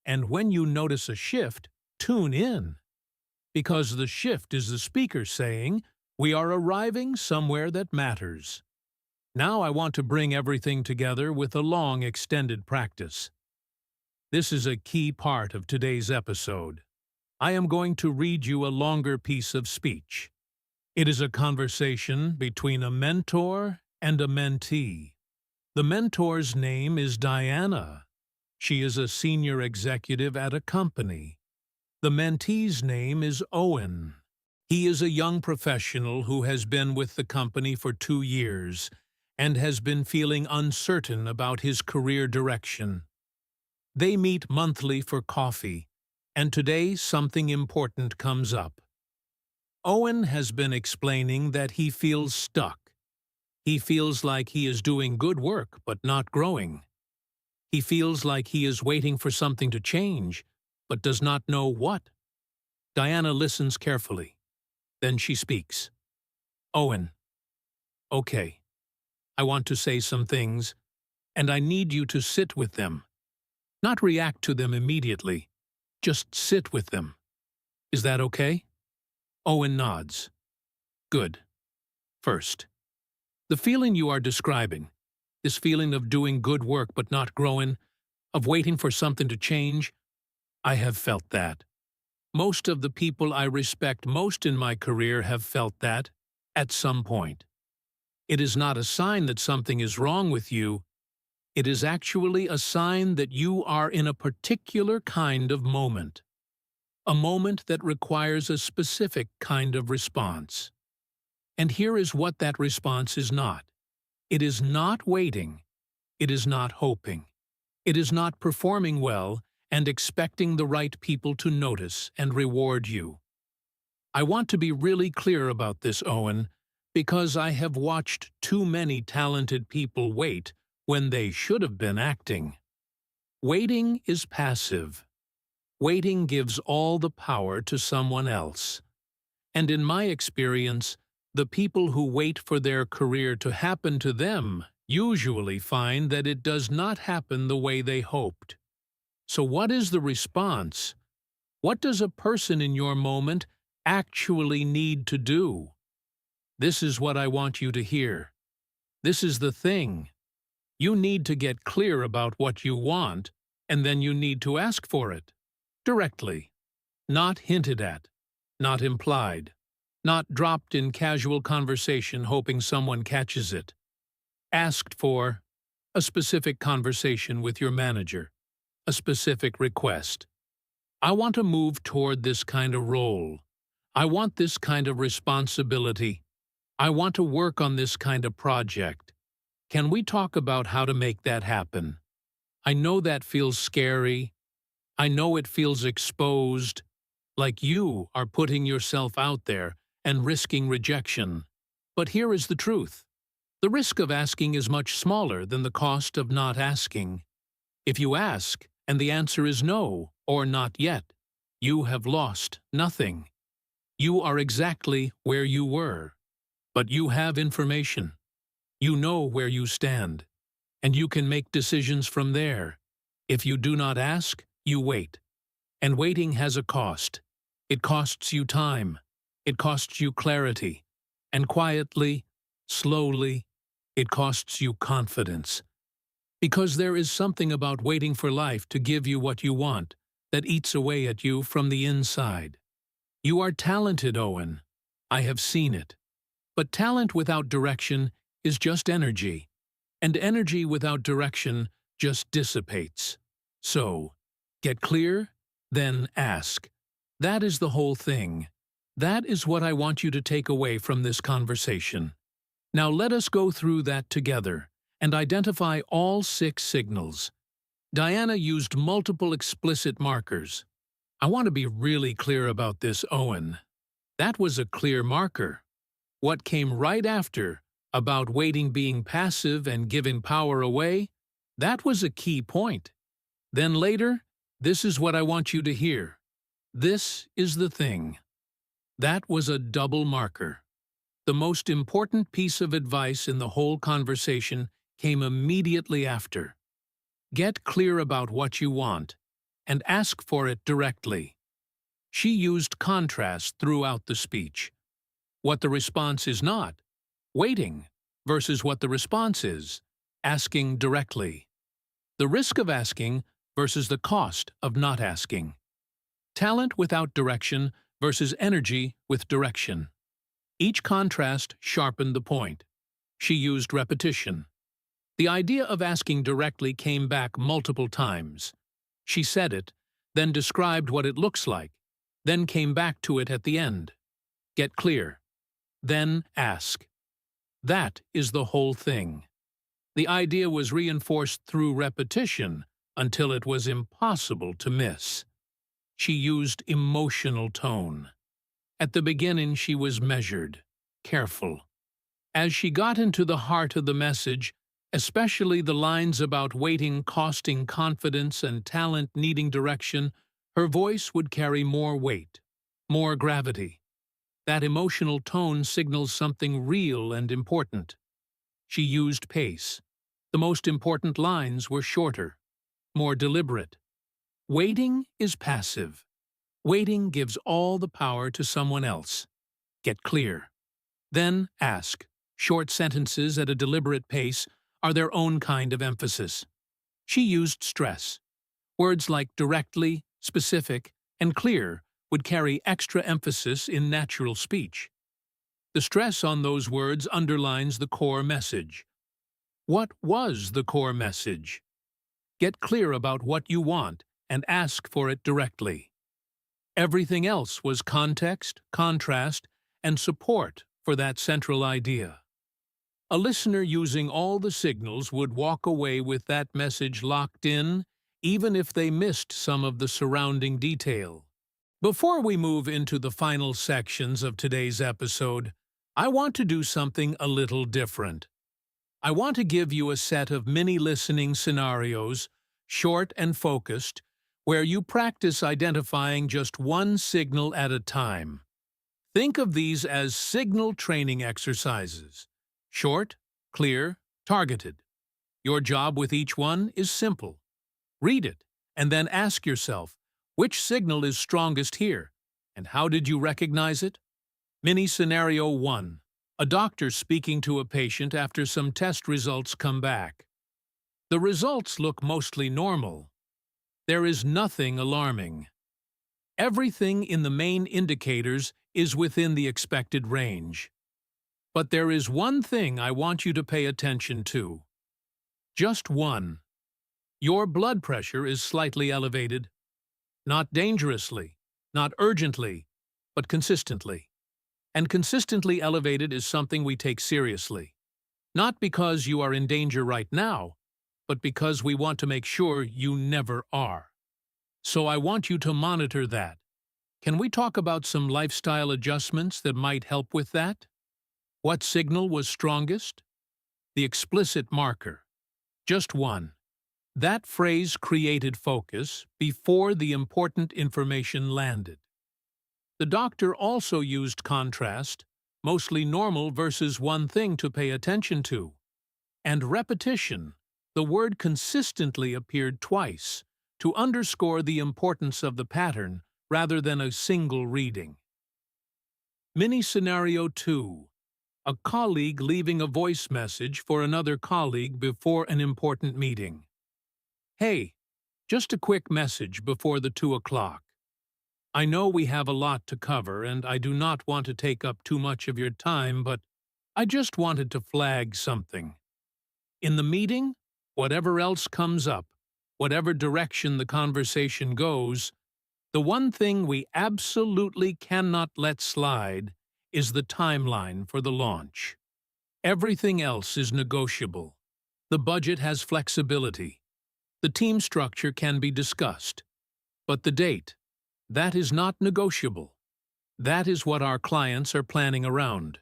And when you notice a shift, tune in. Because the shift is the speaker saying, we are arriving somewhere that matters. Now I want to bring everything together with a long extended practice. This is a key part of today's episode. I am going to read you a longer piece of speech. It is a conversation between a mentor and a mentee. The mentor's name is Diana. She is a senior executive at a company. The mentee's name is Owen. He is a young professional who has been with the company for 2 years and has been feeling uncertain about his career direction. They meet monthly for coffee, and today something important comes up. Owen has been explaining that he feels stuck. He feels like he is doing good work but not growing. He feels like he is waiting for something to change, but does not know what. Diana listens carefully. Then she speaks. Owen, okay, I want to say some things, and I need you to sit with them. Not react to them immediately. Just sit with them. Is that okay? Owen nods. Good. First, the feeling you are describing, this feeling of doing good work but not growing, of waiting for something to change, I have felt that. Most of the people I respect most in my career have felt that, at some point. It is not a sign that something is wrong with you. It is actually a sign that you are in a particular kind of moment. A moment that requires a specific kind of response. And here is what that response is not. It is not waiting. It is not hoping. It is not performing well and expecting the right people to notice and reward you. I want to be really clear about this, Owen, because I have watched too many talented people wait when they should have been acting. Waiting is passive. Waiting gives all the power to someone else. And in my experience, the people who wait for their career to happen to them usually find that it does not happen the way they hoped. So what is the response? What does a person in your moment actually need to do? This is what I want you to hear. This is the thing. You need to get clear about what you want, and then you need to ask for it. Directly. Not hinted at. Not implied. Not dropped in casual conversation hoping someone catches it. Asked for. A specific conversation with your manager. A specific request. I want to move toward this kind of role. I want this kind of responsibility. I want to work on this kind of project. Can we talk about how to make that happen? I know that feels scary. I know it feels exposed, like you are putting yourself out there and risking rejection. But here is the truth. The risk of asking is much smaller than the cost of not asking. If you ask, and the answer is no, or not yet, you have lost nothing. You are exactly where you were. But you have information. You know where you stand. And you can make decisions from there. If you do not ask, you wait. And waiting has a cost. It costs you time. It costs you clarity. And quietly, slowly, it costs you confidence. Because there is something about waiting for life to give you what you want that eats away at you from the inside. You are talented, Owen. I have seen it. But talent without direction is just energy. And energy without direction just dissipates. So, get clear, then ask. That is the whole thing. That is what I want you to take away from this conversation. Now let us go through that together and identify all 6 signals. Diana used multiple explicit markers. I want to be really clear about this, Owen. That was a clear marker. What came right after, about waiting being passive and giving power away, that was a key point. Then later, this is what I want you to hear. This is the thing. That was a double marker. The most important piece of advice in the whole conversation came immediately after. Get clear about what you want, and ask for it directly. She used contrast throughout the speech. What the response is not, waiting, versus what the response is, asking directly. The risk of asking versus the cost of not asking. Talent without direction versus energy with direction. Each contrast sharpened the point. She used repetition. The idea of asking directly came back multiple times. She said it, then described what it looks like, then came back to it at the end. Get clear. Then ask. That is the whole thing. The idea was reinforced through repetition until it was impossible to miss. She used emotional tone. At the beginning, she was measured, careful. As she got into the heart of the message, especially the lines about waiting costing confidence and talent needing direction, her voice would carry more weight, more gravity. That emotional tone signals something real and important. She used pace. The most important lines were shorter, more deliberate. Waiting is passive. Waiting gives all the power to someone else. Get clear. Then ask. Short sentences at a deliberate pace are their own kind of emphasis. She used stress. Words like directly, specific, and clear would carry extra emphasis in natural speech. The stress on those words underlines the core message. What was the core message? Get clear about what you want and ask for it directly. Everything else was context, contrast, and support for that central idea. A listener using all the signals would walk away with that message locked in, even if they missed some of the surrounding detail. Before we move into the final sections of today's episode, I want to do something a little different. I want to give you a set of mini listening scenarios, short and focused, where you practice identifying just one signal at a time. Think of these as signal training exercises. Short, clear, targeted. Your job with each one is simple. Read it, and then ask yourself, which signal is strongest here, and how did you recognize it? Mini Scenario 1. A doctor speaking to a patient after some test results come back. The results look mostly normal. There is nothing alarming. Everything in the main indicators is within the expected range. But there is one thing I want you to pay attention to. Just one. Your blood pressure is slightly elevated. Not dangerously, not urgently, but consistently. And consistently elevated is something we take seriously. Not because you are in danger right now, but because we want to make sure you never are. So I want you to monitor that. Can we talk about some lifestyle adjustments that might help with that? What signal was strongest? The explicit marker. Just one. That phrase created focus before the important information landed. The doctor also used contrast, mostly normal versus one thing to pay attention to. And repetition. The word consistently appeared twice, to underscore the importance of the pattern rather than a single reading. Mini Scenario 2. A colleague leaving a voice message for another colleague before an important meeting. Hey, just a quick message before the 2 o'clock. I know we have a lot to cover and I do not want to take up too much of your time, but I just wanted to flag something. In the meeting, whatever else comes up, whatever direction the conversation goes, the one thing we absolutely cannot let slide is the timeline for the launch. Everything else is negotiable. The budget has flexibility. The team structure can be discussed. But the date, that is not negotiable. That is what our clients are planning around.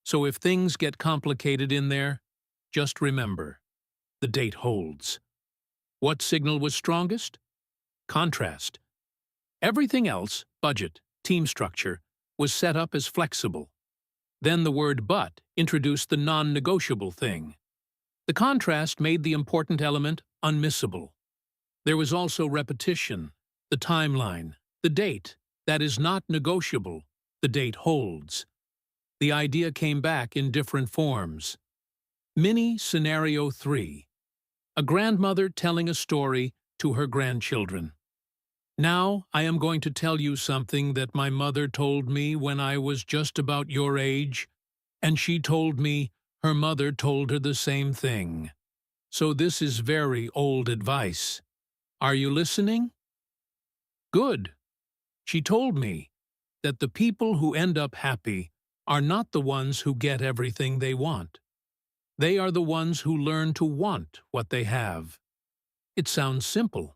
So if things get complicated in there, just remember, the date holds. What signal was strongest? Contrast. Everything else, budget, team structure, was set up as flexible. Then the word but introduced the non-negotiable thing. The contrast made the important element unmissable. There was also repetition, the timeline, the date, that is not negotiable, the date holds. The idea came back in different forms. Mini Scenario 3. A grandmother telling a story to her grandchildren. Now I am going to tell you something that my mother told me when I was just about your age, and she told me her mother told her the same thing. So this is very old advice. Are you listening? Good. She told me that the people who end up happy are not the ones who get everything they want. They are the ones who learn to want what they have. It sounds simple.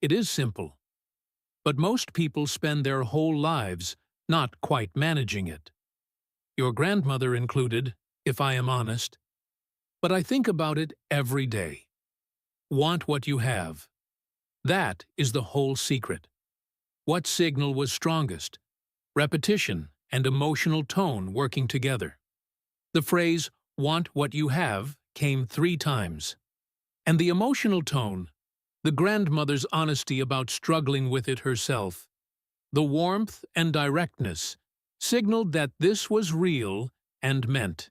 It is simple. But most people spend their whole lives not quite managing it. Your grandmother included, if I am honest. But I think about it every day. Want what you have. That is the whole secret. What signal was strongest? Repetition and emotional tone working together. The phrase, want what you have, came 3 times. And the emotional tone, the grandmother's honesty about struggling with it herself, the warmth and directness, signaled that this was real and meant.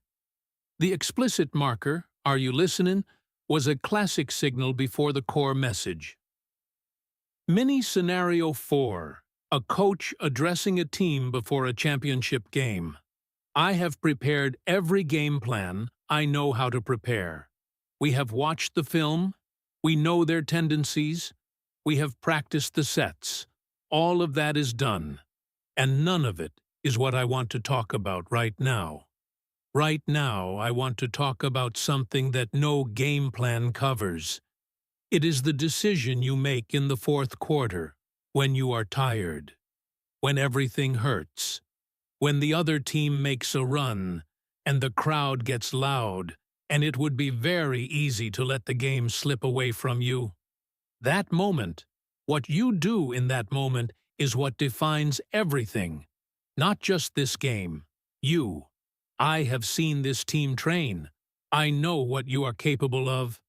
The explicit marker, are you listening, was a classic signal before the core message. Mini Scenario 4. A coach addressing a team before a championship game. I have prepared every game plan I know how to prepare. We have watched the film. We know their tendencies. We have practiced the sets. All of that is done. And none of it is what I want to talk about right now. Right now, I want to talk about something that no game plan covers. It is the decision you make in the 4th quarter, when you are tired, when everything hurts, when the other team makes a run, and the crowd gets loud, and it would be very easy to let the game slip away from you. That moment, what you do in that moment, is what defines everything. Not just this game. You. I have seen this team train. I know what you are capable of.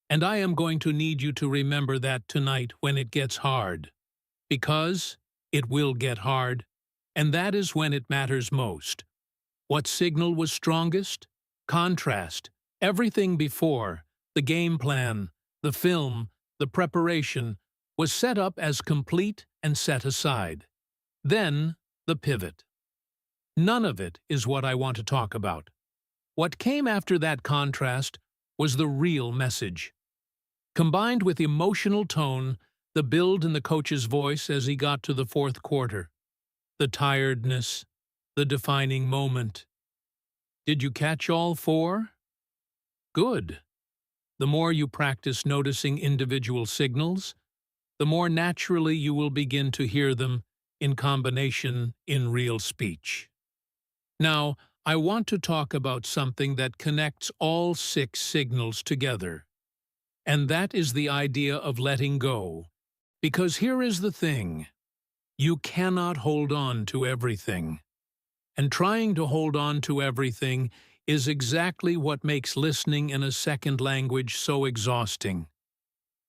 And I am going to need you to remember that tonight when it gets hard. Because it will get hard. And that is when it matters most. What signal was strongest? Contrast. Everything before, the game plan, the film, the preparation, was set up as complete and set aside. Then, the pivot. None of it is what I want to talk about. What came after that contrast was the real message. Combined with emotional tone, the build in the coach's voice as he got to the 4th quarter. The tiredness, the defining moment. Did you catch all 4? Good. The more you practice noticing individual signals, the more naturally you will begin to hear them in combination in real speech. Now, I want to talk about something that connects all 6 signals together. And that is the idea of letting go. Because here is the thing. You cannot hold on to everything. And trying to hold on to everything is exactly what makes listening in a second language so exhausting.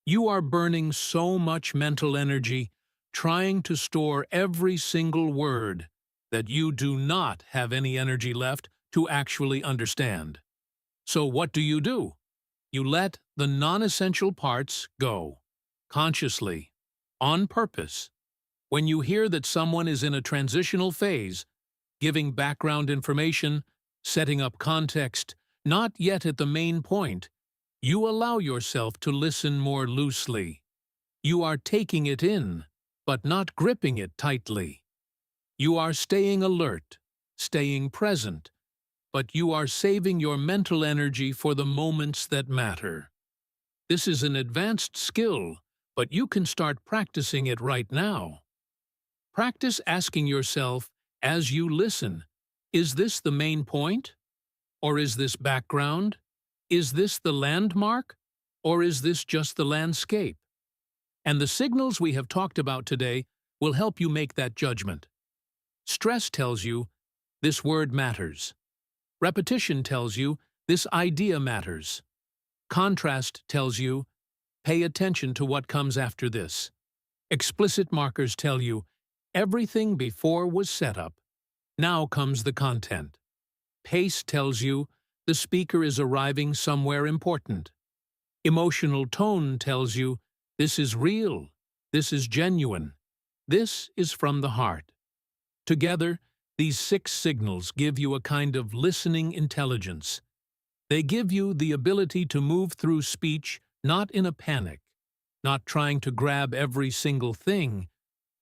You are burning so much mental energy trying to store every single word that you do not have any energy left to actually understand. So what do? You let the non-essential parts go, consciously, on purpose. When you hear that someone is in a transitional phase, giving background information, setting up context, not yet at the main point, you allow yourself to listen more loosely. You are taking it in, but not gripping it tightly. You are staying alert, staying present, but you are saving your mental energy for the moments that matter. This is an advanced skill, but you can start practicing it right now. Practice asking yourself, as you listen, is this the main point? Or is this background? Is this the landmark? Or is this just the landscape? And the signals we have talked about today will help you make that judgment. Stress tells you, this word matters. Repetition tells you, this idea matters. Contrast tells you, pay attention to what comes after this. Explicit markers tell you, everything before was set up. Now comes the content. Pace tells you, the speaker is arriving somewhere important. Emotional tone tells you, this is real, this is genuine. This is from the heart. Together, these 6 signals give you a kind of listening intelligence. They give you the ability to move through speech not in a panic, not trying to grab every single thing,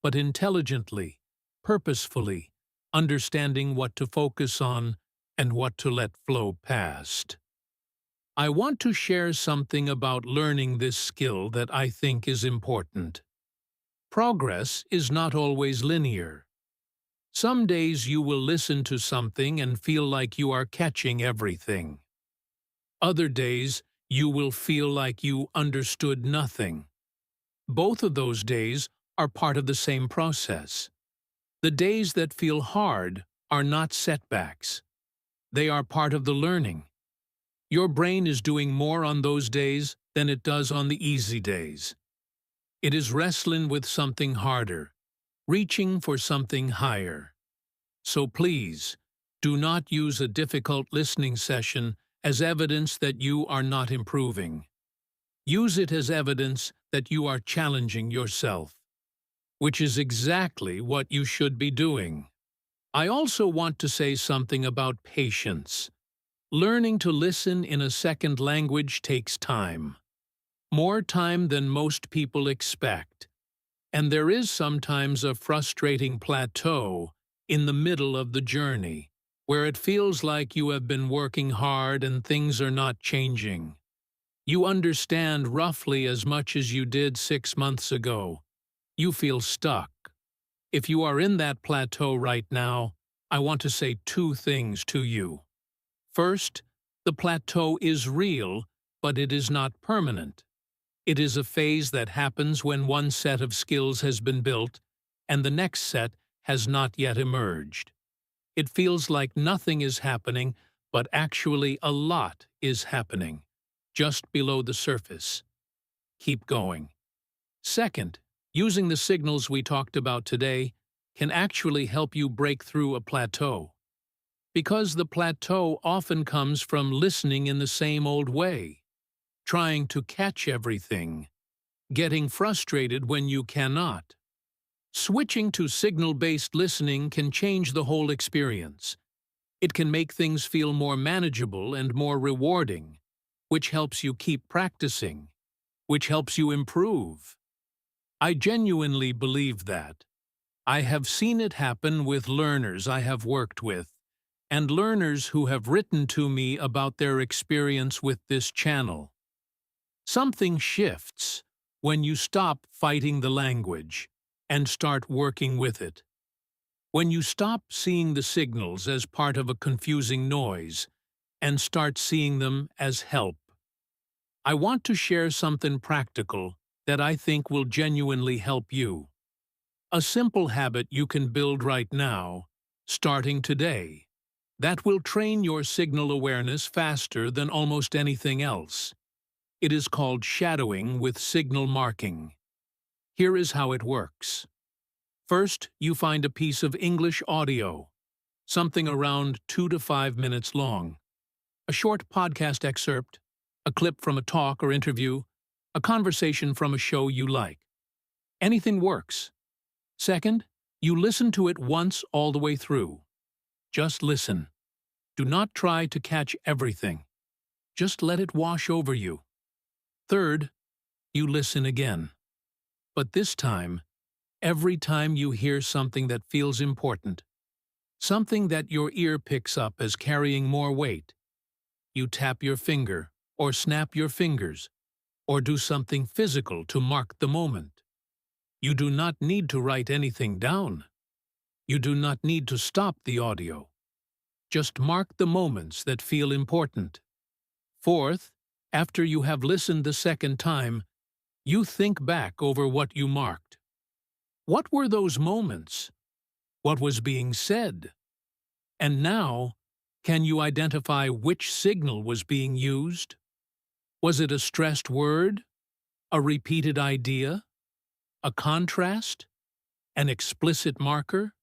but intelligently, purposefully, understanding what to focus on and what to let flow past. I want to share something about learning this skill that I think is important. Progress is not always linear. Some days you will listen to something and feel like you are catching everything. Other days you will feel like you understood nothing. Both of those days are part of the same process. The days that feel hard are not setbacks. They are part of the learning. Your brain is doing more on those days than it does on the easy days. It is wrestling with something harder, reaching for something higher. So please, do not use a difficult listening session as evidence that you are not improving. Use it as evidence that you are challenging yourself, which is exactly what you should be doing. I also want to say something about patience. Learning to listen in a second language takes time. More time than most people expect. And there is sometimes a frustrating plateau in the middle of the journey, where it feels like you have been working hard and things are not changing. You understand roughly as much as you did 6 months ago. You feel stuck. If you are in that plateau right now, I want to say 2 things to you. First, the plateau is real, but it is not permanent. It is a phase that happens when one set of skills has been built and the next set has not yet emerged. It feels like nothing is happening, but actually a lot is happening, just below the surface. Keep going. Second, using the signals we talked about today can actually help you break through a plateau. Because the plateau often comes from listening in the same old way, trying to catch everything, getting frustrated when you cannot. Switching to signal-based listening can change the whole experience. It can make things feel more manageable and more rewarding, which helps you keep practicing, which helps you improve. I genuinely believe that. I have seen it happen with learners I have worked with, and learners who have written to me about their experience with this channel. Something shifts when you stop fighting the language and start working with it. When you stop seeing the signals as part of a confusing noise and start seeing them as help. I want to share something practical that I think will genuinely help you. A simple habit you can build right now, starting today, that will train your signal awareness faster than almost anything else. It is called shadowing with signal marking. Here is how it works. First, you find a piece of English audio, something around 2 to 5 minutes long. A short podcast excerpt, a clip from a talk or interview, a conversation from a show you like. Anything works. Second, you listen to it once all the way through. Just listen. Do not try to catch everything. Just let it wash over you. Third, you listen again. But this time, every time you hear something that feels important, something that your ear picks up as carrying more weight, you tap your finger or snap your fingers or do something physical to mark the moment. You do not need to write anything down. You do not need to stop the audio. Just mark the moments that feel important. Fourth, after you have listened the second time, you think back over what you marked. What were those moments? What was being said? And now, can you identify which signal was being used? Was it a stressed word? A repeated idea? A contrast? An explicit marker?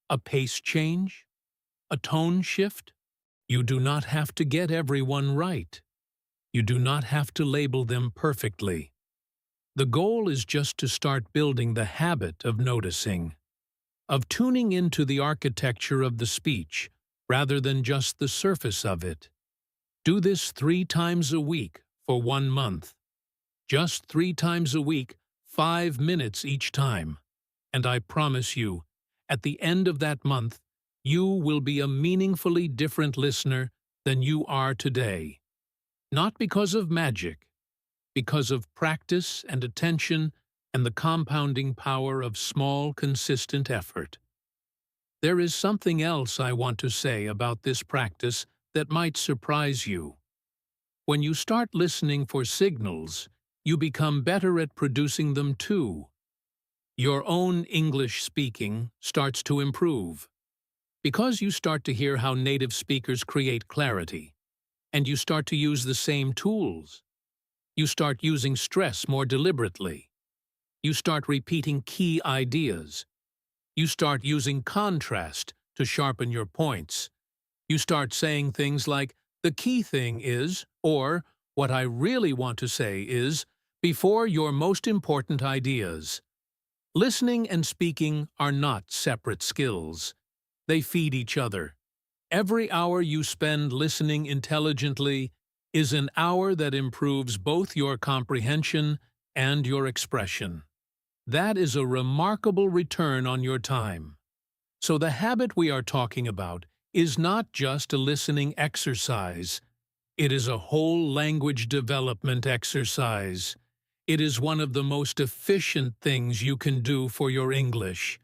A pace change? A tone shift? You do not have to get everyone right. You do not have to label them perfectly. The goal is just to start building the habit of noticing, of tuning into the architecture of the speech, rather than just the surface of it. Do this 3 times a week for 1 month. Just 3 times a week, 5 minutes each time. And I promise you, at the end of that month, you will be a meaningfully different listener than you are today. Not because of magic, because of practice and attention and the compounding power of small, consistent effort. There is something else I want to say about this practice that might surprise you. When you start listening for signals, you become better at producing them too. Your own English speaking starts to improve. Because you start to hear how native speakers create clarity, and you start to use the same tools. You start using stress more deliberately. You start repeating key ideas. You start using contrast to sharpen your points. You start saying things like, "The key thing is," or "What I really want to say is," before your most important ideas. Listening and speaking are not separate skills. They feed each other. Every hour you spend listening intelligently is an hour that improves both your comprehension and your expression. That is a remarkable return on your time. So the habit we are talking about is not just a listening exercise. It is a whole language development exercise. It is one of the most efficient things you can do for your English.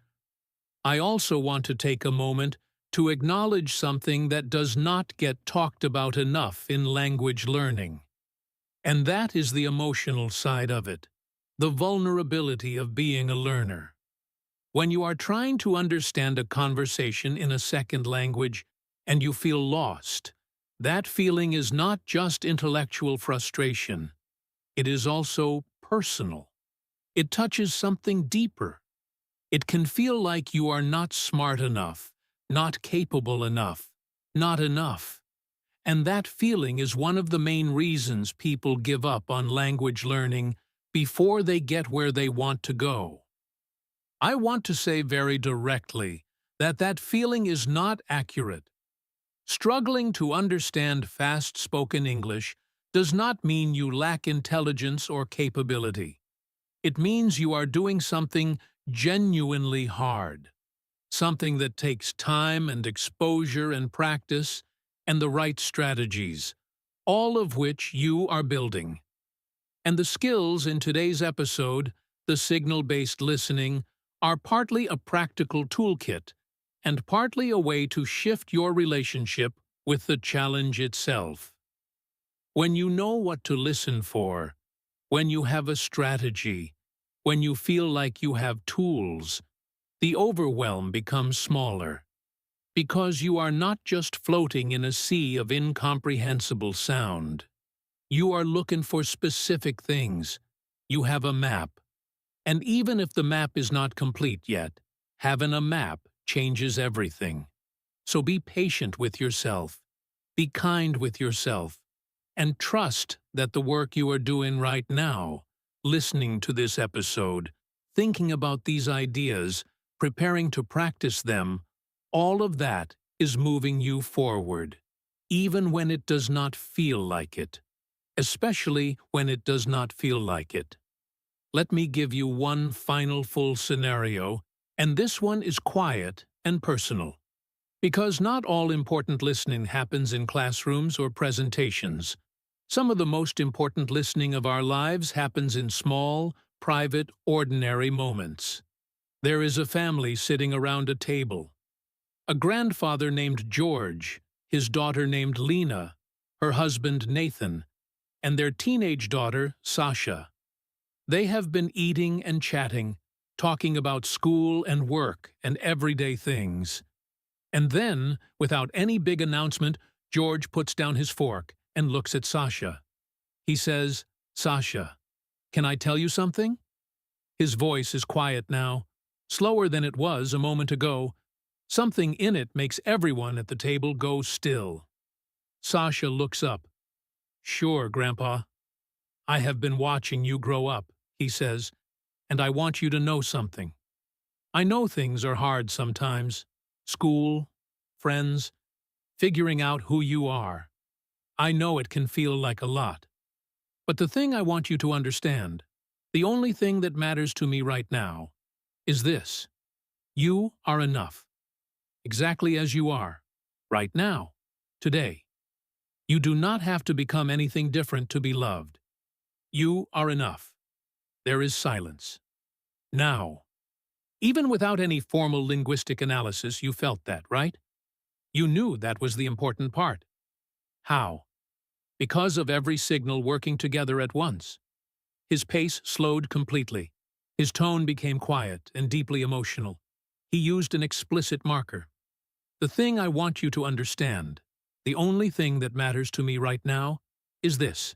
I also want to take a moment to acknowledge something that does not get talked about enough in language learning. And that is the emotional side of it, the vulnerability of being a learner. When you are trying to understand a conversation in a second language and you feel lost, that feeling is not just intellectual frustration. It is also personal. It touches something deeper. It can feel like you are not smart enough, not capable enough, not enough. And that feeling is one of the main reasons people give up on language learning before they get where they want to go. I want to say very directly that that feeling is not accurate. Struggling to understand fast-spoken English does not mean you lack intelligence or capability. It means you are doing something genuinely hard, something that takes time and exposure and practice and the right strategies, all of which you are building. And the skills in today's episode, the signal-based listening, are partly a practical toolkit and partly a way to shift your relationship with the challenge itself. When you know what to listen for, when you have a strategy, when you feel like you have tools, the overwhelm becomes smaller. Because you are not just floating in a sea of incomprehensible sound. You are looking for specific things. You have a map. And even if the map is not complete yet, having a map changes everything. So be patient with yourself. Be kind with yourself. And trust that the work you are doing right now, listening to this episode, thinking about these ideas, preparing to practice them, all of that is moving you forward, even when it does not feel like it, especially when it does not feel like it. Let me give you one final full scenario, and this one is quiet and personal. Because not all important listening happens in classrooms or presentations. Some of the most important listening of our lives happens in small, private, ordinary moments. There is a family sitting around a table. A grandfather named George, his daughter named Lena, her husband Nathan, and their teenage daughter, Sasha. They have been eating and chatting, talking about school and work and everyday things. And then, without any big announcement, George puts down his fork and looks at Sasha. He says, "Sasha, can I tell you something?" His voice is quiet now, slower than it was a moment ago. Something in it makes everyone at the table go still. Sasha looks up. "Sure, Grandpa. I have been watching you grow up," he says, and I want you to know something. I know things are hard sometimes. School, friends, figuring out who you are. I know it can feel like a lot. But the thing I want you to understand, the only thing that matters to me right now, is this. You are enough. Exactly as you are. Right now. Today. You do not have to become anything different to be loved. You are enough. There is silence. Now. Even without any formal linguistic analysis, you felt that, right? You knew that was the important part. How? Because of every signal working together at once. His pace slowed completely. His tone became quiet and deeply emotional. He used an explicit marker. The thing I want you to understand, the only thing that matters to me right now, is this.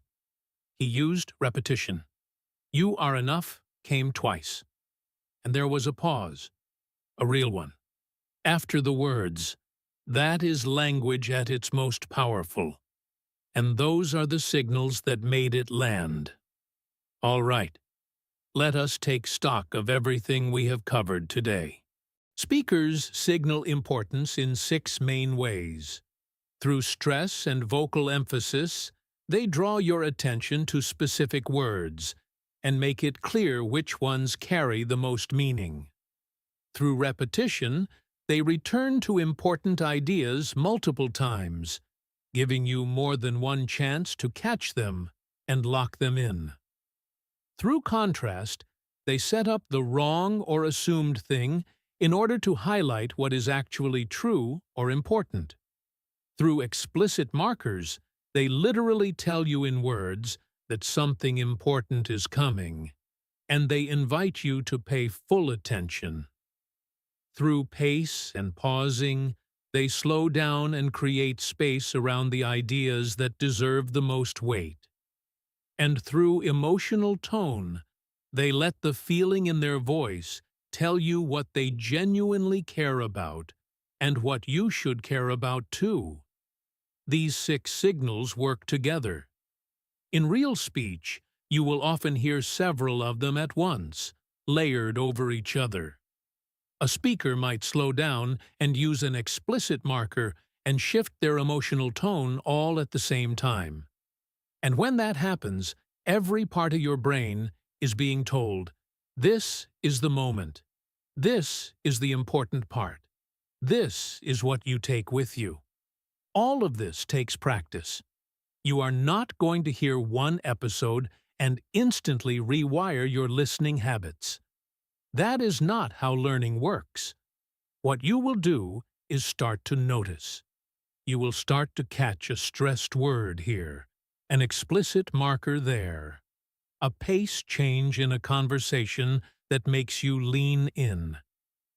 He used repetition. You are enough came twice. And there was a pause, a real one. After the words, that is language at its most powerful. And those are the signals that made it land. All right, let us take stock of everything we have covered today. Speakers signal importance in 6 main ways. Through stress and vocal emphasis, they draw your attention to specific words and make it clear which ones carry the most meaning. Through repetition, they return to important ideas multiple times, giving you more than one chance to catch them and lock them in. Through contrast, they set up the wrong or assumed thing in order to highlight what is actually true or important. Through explicit markers, they literally tell you in words that something important is coming, and they invite you to pay full attention. Through pace and pausing, they slow down and create space around the ideas that deserve the most weight. And through emotional tone, they let the feeling in their voice tell you what they genuinely care about and what you should care about too. These 6 signals work together. In real speech, you will often hear several of them at once, layered over each other. A speaker might slow down and use an explicit marker and shift their emotional tone all at the same time. And when that happens, every part of your brain is being told, this is the moment. This is the important part. This is what you take with you. All of this takes practice. You are not going to hear one episode and instantly rewire your listening habits. That is not how learning works. What you will do is start to notice. You will start to catch a stressed word here, an explicit marker there, a pace change in a conversation that makes you lean in,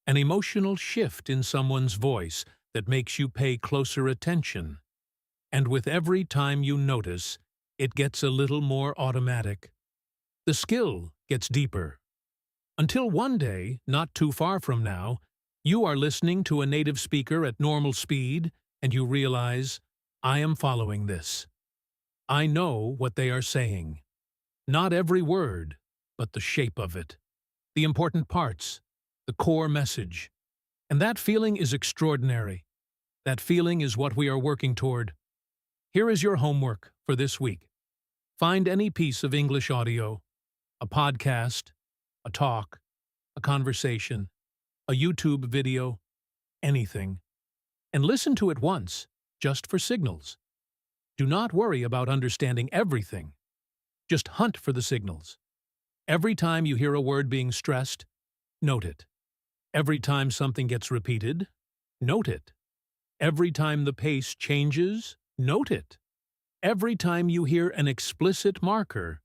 an emotional shift in someone's voice that makes you pay closer attention. And with every time you notice, it gets a little more automatic. The skill gets deeper. Until one day, not too far from now, you are listening to a native speaker at normal speed, and you realize, I am following this. I know what they are saying. Not every word, but the shape of it. The important parts, the core message. And that feeling is extraordinary. That feeling is what we are working toward. Here is your homework for this week. Find any piece of English audio, a podcast, a talk, a conversation, a YouTube video, anything, and listen to it once, just for signals. Do not worry about understanding everything. Just hunt for the signals. Every time you hear a word being stressed, note it. Every time something gets repeated, note it. Every time the pace changes, note it. Every time you hear an explicit marker,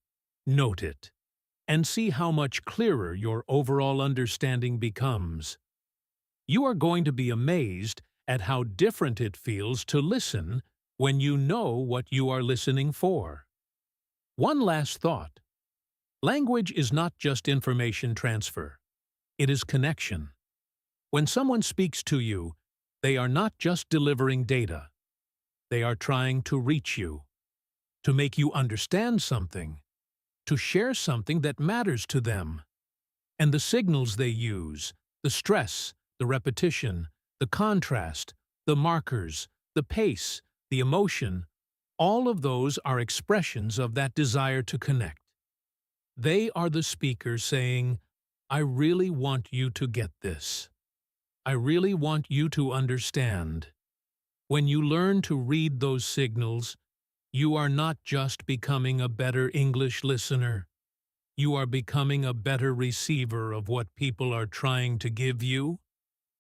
note it. And see how much clearer your overall understanding becomes. You are going to be amazed at how different it feels to listen when you know what you are listening for. One last thought. Language is not just information transfer. It is connection. When someone speaks to you, they are not just delivering data. They are trying to reach you, to make you understand something, to share something that matters to them. And the signals they use, the stress, the repetition, the contrast, the markers, the pace, the emotion, all of those are expressions of that desire to connect. They are the speaker saying, I really want you to get this. I really want you to understand. When you learn to read those signals, you are not just becoming a better English listener. You are becoming a better receiver of what people are trying to give you.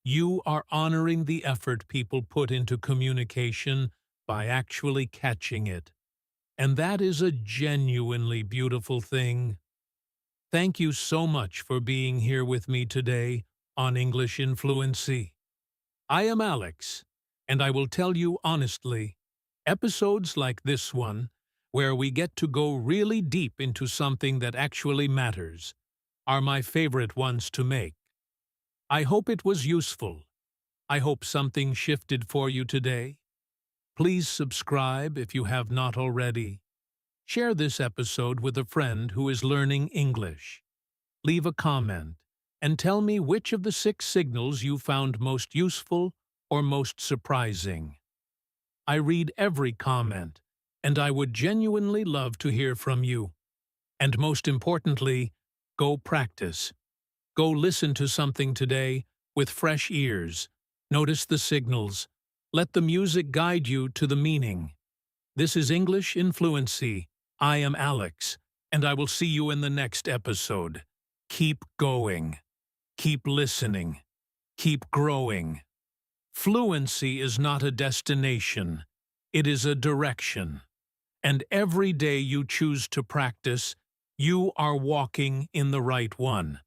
You are honoring the effort people put into communication by actually catching it. And that is a genuinely beautiful thing. Thank you so much for being here with me today on English in Fluency. I am Alex, and I will tell you honestly, episodes like this one, where we get to go really deep into something that actually matters, are my favorite ones to make. I hope it was useful. I hope something shifted for you today. Please subscribe if you have not already. Share this episode with a friend who is learning English. Leave a comment and tell me which of the 6 signals you found most useful or most surprising. I read every comment, and I would genuinely love to hear from you. And most importantly, go practice. Go listen to something today with fresh ears. Notice the signals. Let the music guide you to the meaning. This is English in Fluency. I am Alex, and I will see you in the next episode. Keep going. Keep listening. Keep growing. Fluency is not a destination. It is a direction. And every day you choose to practice, you are walking in the right one.